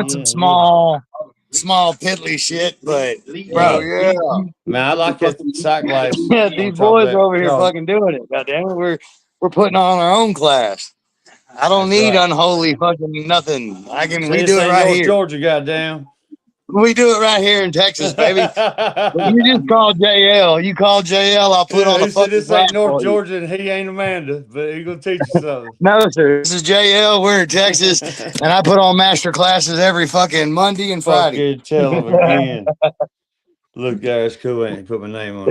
some small piddly shit. But Oh bro, yeah. Man, I like that sight glass. yeah, on these top of boys that are over here jar. fucking doing it. Goddamn it, we're putting on our own class. I don't That's need right. unholy fucking nothing. See, We this do it ain't right North here. Georgia, goddamn. We do it right here in Texas, baby. But you just call JL. You call JL. I'll put on He a said fucking this ain't class North for you. Georgia and he ain't Amanda, but he gonna teach you something. No, sir. This is JL. We're in Texas, and I put on master classes every fucking Monday and Friday. Fucking tell him again. Look, guys, cool. Ain't put my name on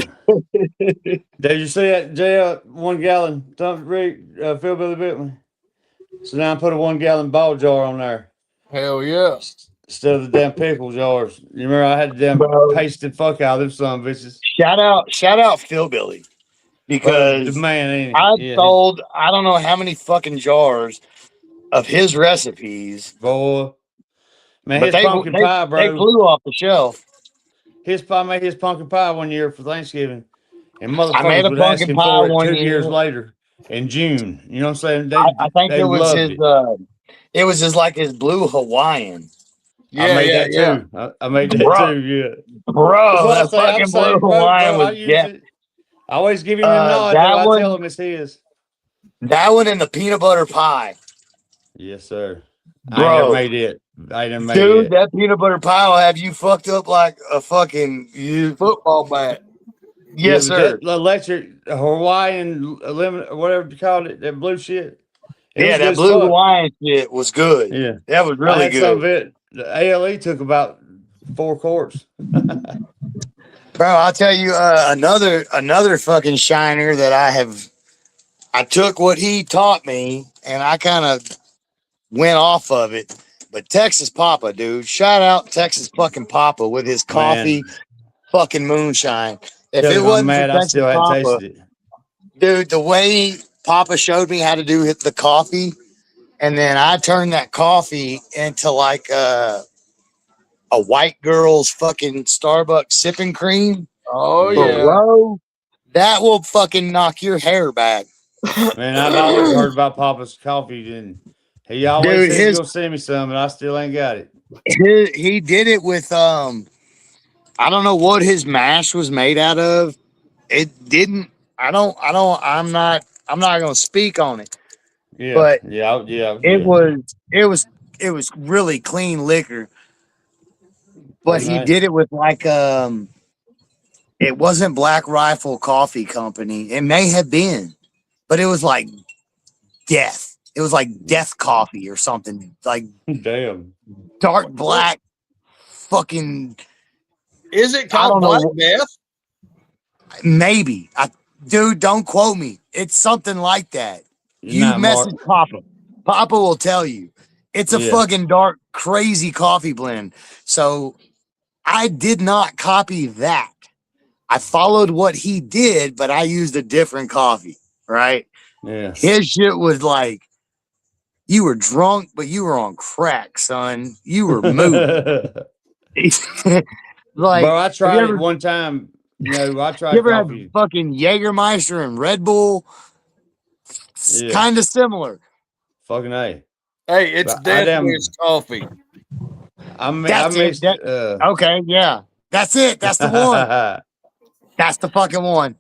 it. Did you see that JL 1 gallon dump rig? Phil Billy bit me. So now I put a 1 gallon ball jar on there Hell yeah. instead of the damn pickle jars. You remember I had to damn Bro, paste the fuck out of them some bitches. shout out Phil Billy, Bro, the because man, ain't I he? Yeah, sold I don't know how many fucking jars of his recipes, boy. Man, but his pumpkin pie, they bro. flew off the shelf. His pie made his pumpkin pie one year for Thanksgiving, and I made motherfuckers a would ask pumpkin him pie for it one 2 years year. later in June. You know what I'm saying? I think They loved it. it was just like his blue Hawaiian. I Yeah, made yeah, that yeah. too. I made that Bro, too. Yeah. bro, Well, that I'm fucking blue saying, bro, Hawaiian I was use it. I always give him the nod though. that I tell one, him it's his. that one and the peanut butter pie. Yes, sir. I ain't never Bro, made it. I ain't never made dude, it. that peanut butter pie will have you fucked up like a fucking you. Football bat. Yeah, Yes, but sir. that electric Hawaiian lemon, or whatever you called it, that blue shit, it Yeah, was good that as blue fuck. Hawaiian shit was good. Yeah. That was I really had some good. of it. The ALE took about 4 quarts. Bro, I'll tell you another fucking shiner that I took what he taught me and I kind of went off of it. But Texas Papa, dude, shout out Texas fucking Papa with his coffee Man, fucking moonshine. If tell it him I'm wasn't for mad I Texas still hadn't Papa, tasted it. dude, the way Papa showed me how to do the coffee, and then I turned that coffee into like a white girl's fucking Starbucks sipping cream. Oh yeah. Bro, that will fucking knock your hair back. Man, I'd always heard about Papa's coffee, and he always Dude, said he's gonna send me some, and I still ain't got it. he did it with I don't know what his mash was made out of. It didn't I'm not gonna speak on it, Yeah, but yeah. it was really clean liquor. But Fucking he right. did it with like it wasn't Black Rifle Coffee Company. It may have been, but it was like death. It was like death coffee or something. Like Damn. dark black fucking Is it I called don't know. Black Death? Maybe. Dude, don't quote me. It's something like that. You Not Mark. message Papa. Papa will tell you. It's a Yeah. fucking dark, crazy coffee blend. So I did not copy that. I followed what he did, but I used a different coffee, right? Yeah. His shit was like, you were drunk, but you were on crack, son. You were moving. Like, Bro, I have tried you it ever, one time. You know, I you tried ever had coffee. fucking Jägermeister and Red Bull? Yeah. Kind of similar. Fucking A. Hey, it's But I definitely it's coffee. I That's it. mixed Okay, yeah. That's it. That's the one. That's the fucking one.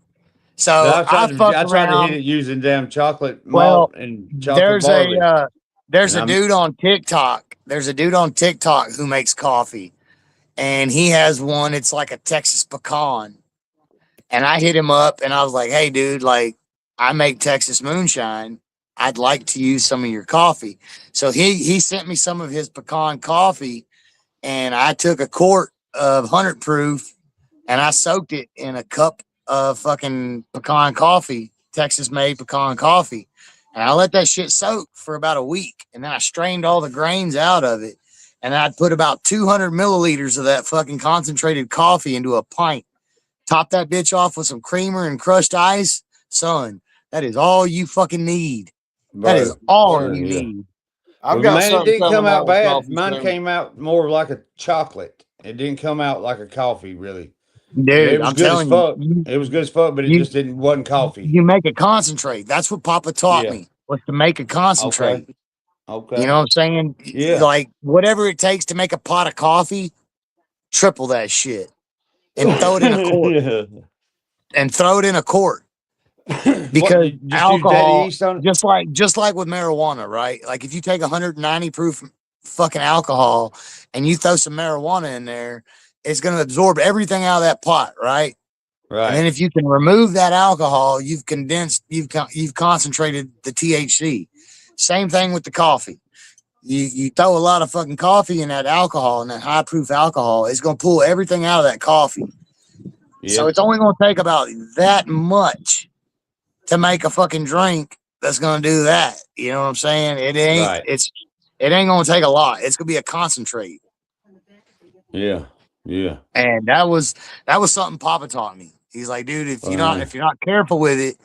So I fucked I tried to hit around. it using damn chocolate Well, malt and chocolate there's barley. a And I'm dude on TikTok there's a dude on TikTok who makes coffee, and he has one. It's like a Texas pecan. And I hit him up, and I was like, "Hey, dude, like I make Texas moonshine. I'd like to use some of your coffee." So he sent me some of his pecan coffee, and I took a quart of 100 proof, and I soaked it in a cup of fucking pecan coffee, Texas made pecan coffee. And I let that shit soak for about a week. And then I strained all the grains out of it. And I'd put about 200 milliliters of that fucking concentrated coffee into a pint. Top that bitch off with some creamer and crushed ice. Son, that is all you fucking need. That is all you need. I've Well, got man, it something didn't come coming out with bad. coffee Mine soon. came out more like a chocolate. It didn't come out like a coffee, really. Dude, It was I'm good as telling fuck. you, It was good as fuck, but it just wasn't coffee. you make a concentrate. That's what Papa taught me, was to make a concentrate. Okay. You know what I'm saying? Yeah. Like whatever it takes to make a pot of coffee, triple that shit. And throw it in a quart. Yeah. And throw it in a quart. What, Because you just use alcohol, Daddy East on it? just like with marijuana, right? Like if you take 190 proof fucking alcohol and you throw some marijuana in there, it's going to absorb everything out of that pot, right? Right. And then if you can remove that alcohol, you've concentrated the THC. Same thing with the coffee. You throw a lot of fucking coffee in that alcohol, and that high proof alcohol, it's going to pull everything out of that coffee. Yeah. So it's only going to take about that much to make a fucking drink that's going to do that. You know what I'm saying? It ain't. Right. It ain't going to take a lot. It's going to be a concentrate. Yeah. Yeah. And that was something Papa taught me. He's like, dude, if you're not careful with it,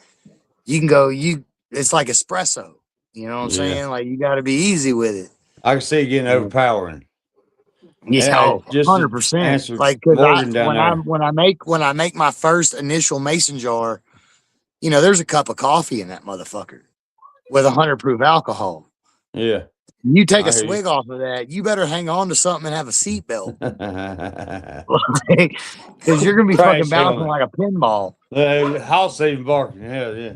you can go. It's like espresso. You know what I'm saying? Like you got to be easy with it. I can see it getting overpowering. Yeah, just 100%. Like when I make my first initial mason jar, you know, there's a cup of coffee in that motherfucker with 100 proof alcohol. Yeah. You take a swig off of that, you better hang on to something and have a seatbelt. Because you're gonna be fucking bouncing like a pinball. House even barking. Hell yeah.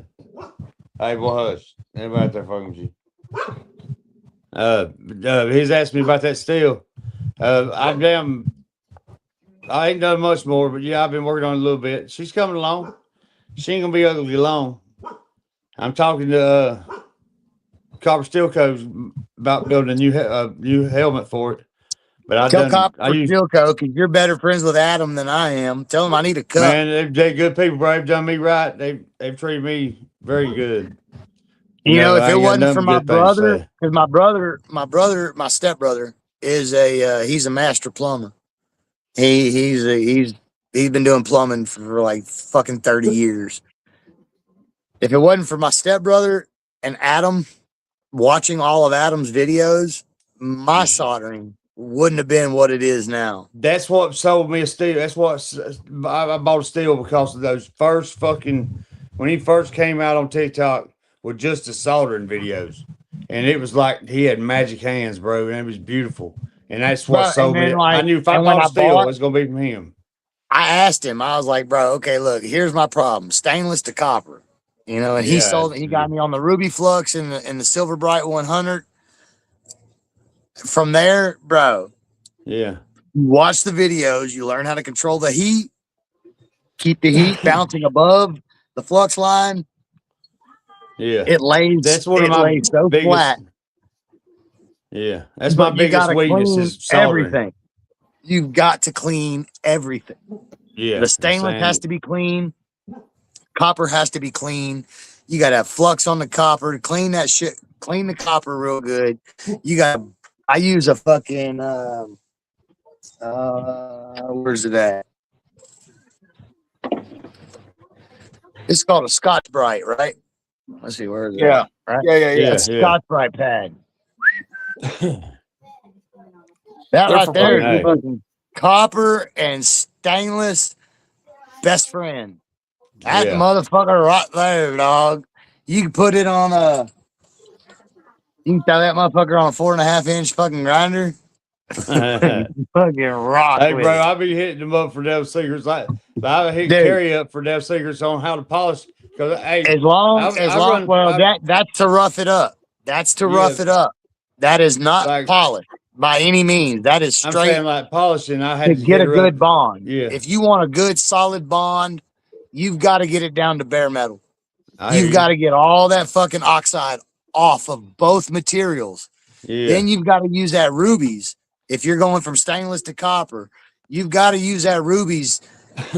Hey, boy, hush. Anybody out there fucking with you? He's asked me about that steel. I ain't done much more, but yeah, I've been working on it a little bit. She's coming along. She ain't gonna be ugly long. I'm talking to Copper Steel Co. about building a new helmet for it. But Tell Copper Steel Co. because you're better friends with Adam than I am. Tell him I need a cut. Man, they're good people, bro. They've done me right. They've treated me very good. You know, if it wasn't for my brother, because my stepbrother is he's a master plumber. He's been doing plumbing for like fucking 30 years. If it wasn't for my stepbrother and Adam watching all of Adam's videos, my soldering wouldn't have been what it is now. That's what sold me a steel. That's what I bought a steel because of those first fucking, when he first came out on TikTok with just the soldering videos. And it was like he had magic hands, bro. And it was beautiful. And that's what sold me. I knew if I bought a steel, it was going to be from him. I asked him, I was like, bro, okay, look, here's my problem. Stainless to copper. You know, and he got me on the Ruby Flux and the Silver Bright 100. From there, bro. Yeah. You watch the videos, you learn how to control the heat, keep the heat bouncing above the flux line. Yeah. It lays. That's one of my so biggest, flat. Yeah. That's my biggest weakness is soldering. Everything. You've got to clean everything. Yeah. The stainless has to be clean. Copper has to be clean. You got to have flux on the copper to clean that shit. Clean the copper real good. I use a fucking where's it at? It's called a Scotch Brite, right? Let's see, where is it? Yeah. Right? Yeah. Scotch Brite pad. That right there is fucking copper and stainless best friend. That motherfucker right there, dog. You can put it on you can throw that motherfucker on a 4.5-inch fucking grinder. Fucking rock. Hey, bro, I be hitting them up for Dev Secrets. I hit Carrie up for Dev Secrets on how to polish. Because that's to rough it up. That's to rough it up. That is not polished. by any means. That is I'm straight saying like polishing. I had to to get hit a her good up. bond. Yeah. If you want a good solid bond, you've got to get it down to bare metal. I hear You've you. got to get all that fucking oxide off of both materials. Yeah. Then you've got to use that rubies. If you're going from stainless to copper, you've got to use that rubies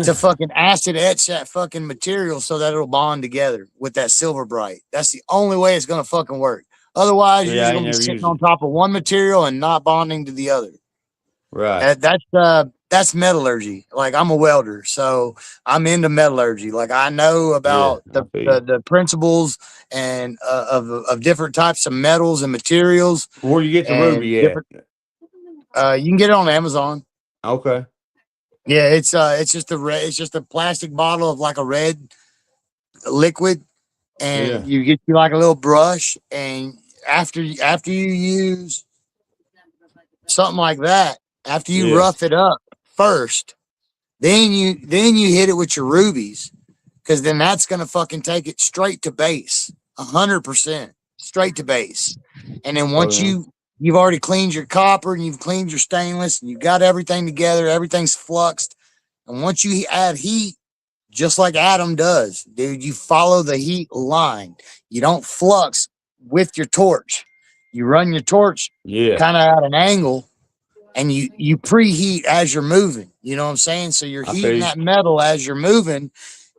to fucking acid etch that fucking material so that it'll bond together with that silver bright. That's the only way it's gonna fucking work. Otherwise, you're Yeah, just I gonna be never sitting used on it. top of one material and not bonding to the other. Right. That's metallurgy. Like I'm a welder, so I'm into metallurgy. Like I know about I feel you. the principles and of different types of metals and materials Where you get the and ruby at? different. You can get it on Amazon. Okay. Yeah, it's just it's just a plastic bottle of like a red liquid, and Yeah. you get you like a little brush, and after you use something like that, after you Yeah. rough it up first, then you hit it with your rubies, because then that's gonna fucking take it straight to base, 100% straight to base. And then once yeah. you've already cleaned your copper and you've cleaned your stainless and you've got everything together, everything's fluxed. And once you add heat, just like Adam does, dude, you follow the heat line. You don't flux with your torch. You run your torch Yeah. kind of at an angle, and you preheat as you're moving. You know what I'm saying? So you're I feel heating you. that metal as you're moving,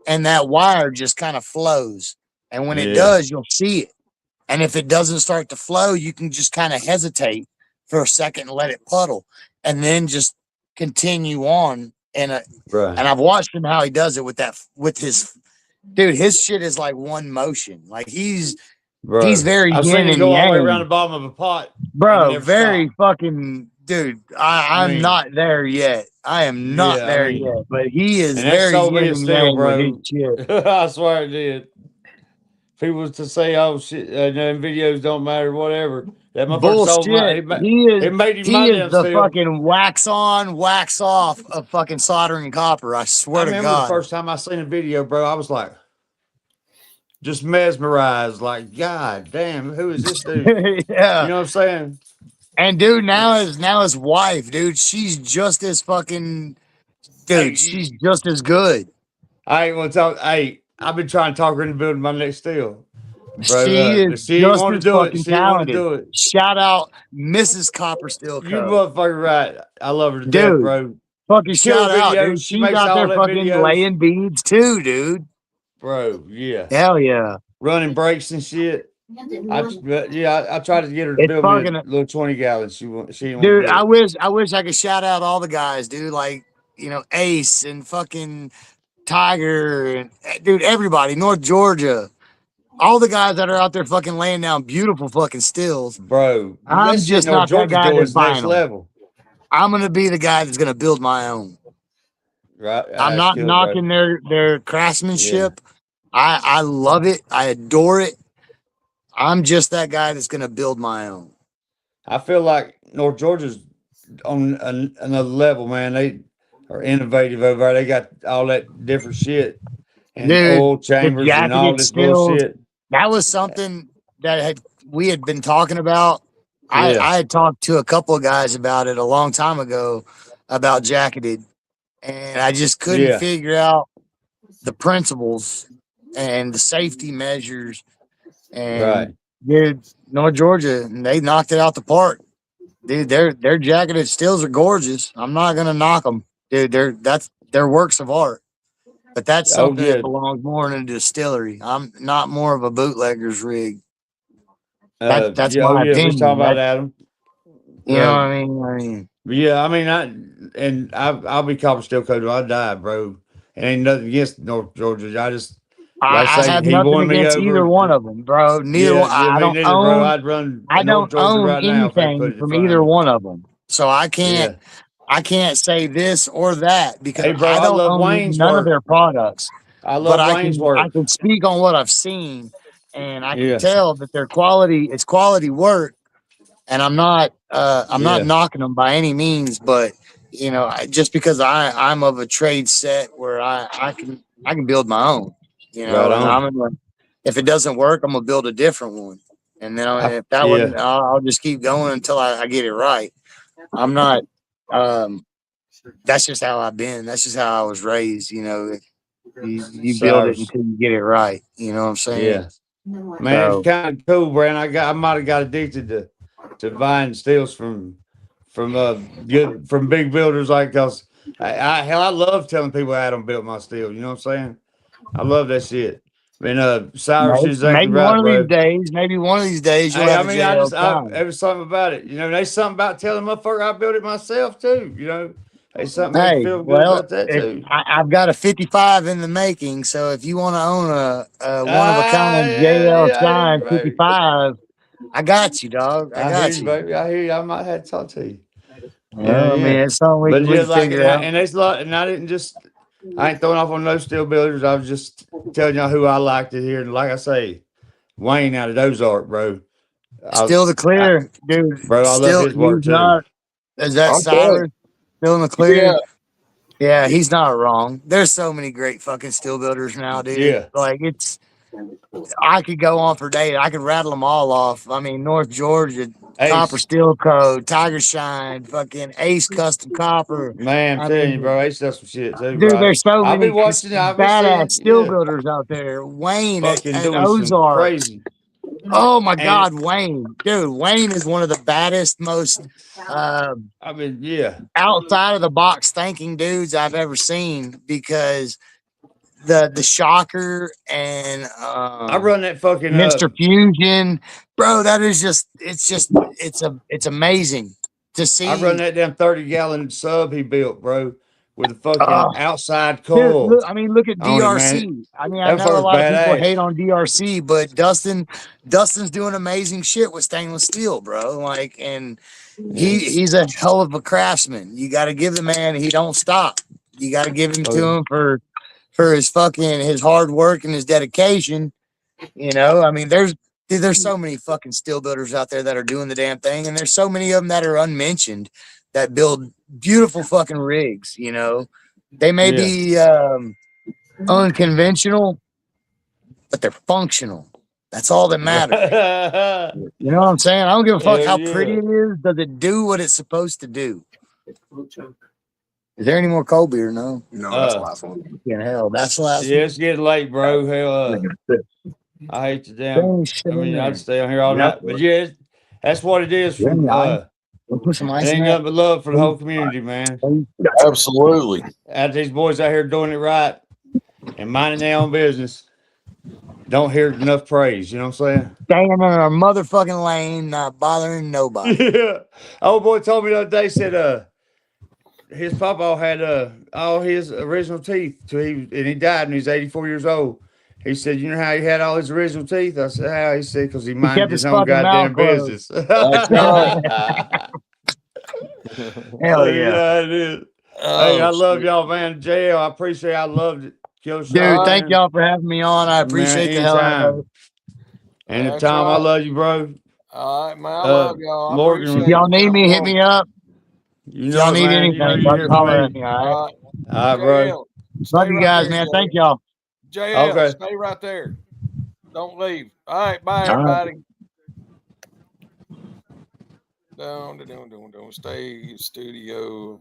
and that wire just kind of flows. And when it Yeah. does, you'll see it. And if it doesn't start to flow, you can just kind of hesitate for a second and let it puddle, and then just continue on. Right. And I've watched him how he does it with his dude. His shit is like one motion. Like he's Bro. very I've yin seen it and go all the way yang. around the bottom of a pot. Bro, never very stop. fucking dude. I'm mean- not there yet. I am not Yeah, I there mean- yet. But he is And that very sold me yin a and steal, yang with his bro. shit. I swear it did. People to say, "Oh shit," them videos don't matter, whatever. That motherfucker sold my. Bullshit. He made him is my damn the steal. fucking wax on, wax off of fucking soldering copper. I I swear to remember God. the first time I seen a video, bro. I was like, just mesmerized. Like, God damn, who is this dude? Yeah. You know what I'm saying? And dude, now his wife, dude, she's just as fucking Hey, she's just as good. I ain't gonna talk. Hey, I've been trying to talk her into building my next steal. Bro, She is she ain't just want to as do it. fucking She ain't want to talented. do it. Shout out Mrs. Copper Steel You Co. motherfucker right. I love her to death, Dude. bro. Fucking Killer shout out, videos. dude. She She's makes out all there that fucking videos. laying beads too, dude. Bro, yeah. Hell yeah. Running brakes and shit. I tried to get her to It's build me fucking a little 20 gallons. She didn't dude, want to do it. I wish I could shout out all the guys, dude. Like, Ace and fucking Tiger and dude, everybody, North Georgia. All the guys that are out there fucking laying down beautiful fucking stills. Bro, I'm that shit just North not that Georgia guy doing that's is next buying them. level. I'm gonna be the guy that's gonna build my own. Right? I'm That's not good, knocking bro. their craftsmanship. I love it. I adore it. I'm just that guy that's gonna build my own. I feel like North Georgia's on another level, man. They are innovative over there. They got all that different shit and Dude, oil chambers and all jacketed this stills. bullshit. That was something that we had been talking about. Yeah. I had talked to a couple of guys about it a long time ago about jacketed, and I just couldn't Yeah. figure out the principles and the safety measures. And Right. dude, North Georgia, they knocked it out the park. Dude, their jacketed stills are gorgeous. I'm not gonna knock them, dude. They're works of art. But that's Oh, something yeah. that belongs more in a distillery. I'm not more of a bootlegger's rig. That's yeah, my we opinion. talking about Adam. You know what I mean? Yeah, I mean, I'll be copper steel coated. I die, bro. And ain't nothing against North Georgia. I just like I say have he nothing won me against over. either one of them, bro. Neither one. I me don't neither, bro. own. I'd run I North don't Georgia own right now if they put anything it from behind either me. one of them. So I can't. Yeah. I can't say this or that because Hey, bro, I I don't love own Wayne's none of work. their products. I But love Wayne's work. I can speak on what I've seen, and I Yeah. can tell that their quality. It's quality work, and I'm not Yeah. knocking them by any means. But just because I'm of a trade set where I can build my own. Right on. And if it doesn't work, I'm gonna build a different one, and then if that yeah. one, I'll just keep going until I get it right. I'm not. That's just how I've been. That's just how I was raised. You know, you build it Cyrus. until you get it right. You know what I'm saying? Yeah. Man, it's So kind of cool, Brand. I might have got addicted to buying steels from big builders like us. I love telling people how them built my steel. You know what I'm saying? I love that shit. I mean, Cyrus is exactly maybe one right, of bro. these days, you'll Hey, have I a mean, JL there's something about it. You know, there's something about telling motherfucker I built it myself too. You know, there's something makes me Hey, feel good well, about that too. I've got a 55 in the making, so if you want to own a one of a Ah, kind yeah, JL yeah, I hear you, Shine baby. 55, I got you, dog. I I hear got you, you. baby. I hear you. I might have to talk to you. Yeah, Well, I mean, yeah. it's something But we yeah, can like, figure out. and it's like, and I ain't throwing off on no steel builders. I was just telling y'all who I liked it here. And like I say, Wayne out of Ozark, bro. Still the I, clear, dude. bro, I love Still, his work he's too. not. Is that I'm telling Cyrus still in the you. Yeah. clear? Yeah, he's not wrong. There's so many great fucking steel builders now, dude. Yeah. Like I could go on for days. I could rattle them all off. I mean, North Georgia, Copper Ace, Steel Code, Tiger Shine, fucking Ace Custom Copper. man, I'm I telling you, mean, bro, Ace does some shit too, dude, bro. there's so I've been many watching, I've been badass seeing, steel yeah, builders out there. Wayne fucking at doing some Ozark. crazy. Oh my And God, Wayne, dude, Wayne is one of the baddest, most I mean, yeah, outside of the box thinking dudes I've ever seen because the shocker and I run that fucking Mr. Fusion, bro, that is it's amazing to I run see. that damn 30-gallon sub he built, bro, with a fucking Oh, outside dude, coil I mean, look at on it, man. DRC. I mean, I That know a fucker's lot of people badass. hate on DRC, but Dustin's doing amazing shit with stainless steel, bro. Like, and he's a hell of a craftsman. You got to give the man. He don't stop. You got to give him to him for his hard work and his dedication. You know, I mean, there's so many fucking steel builders out there that are doing the damn thing, and there's so many of them that are unmentioned that build beautiful fucking rigs. You know, they may Yeah. be unconventional, but they're functional. That's all that matters. Hell You know what I'm saying? I don't give a fuck how pretty yeah. it is. Does it do what it's supposed to do? Is there any more cold beer? No. No, that's the last one. Yeah, hell, that's the last Yeah, it's getting late, bro. Hell, I hate to damn. one. Shit I in mean, there. I'd stay on here all night, but yeah, that's what it is. Yeah, From we'll put some it ice in ain't that. nothing but love for the whole community, man. Absolutely. Out these boys out here doing it right and minding their own business, don't hear enough praise. You know what I'm saying? Staying in our motherfucking lane, not bothering nobody. Yeah. Old boy told me the other day, said his papa had all his original teeth and he died when he was 84 years old. He said, "You know how he had all his original teeth?" I said, "How?" He said, "Because he minded kept his his own fucking mouth goddamn closed. business." That's right. Hell yeah. Yeah, it is. Hey, Oh, I love shit. y'all, man. JL, I appreciate it. I loved it. Kill Dude, shot, thank man. y'all for having me on. I Man, appreciate the hell out of anytime. it. And That's Tom, I right. love you, bro. All right, man. I love y'all. I Morgan, If appreciate y'all you need me, jumping hit on. me up. You If know y'all it, need man. You know anything, you can hear from holler at me. me. All right. All right. All right, bro. JL, Love stay you right guys, there, man. JL. Thank y'all. JL, Okay. stay right there. Don't leave. All right, bye, All right. everybody. Don't stay studio.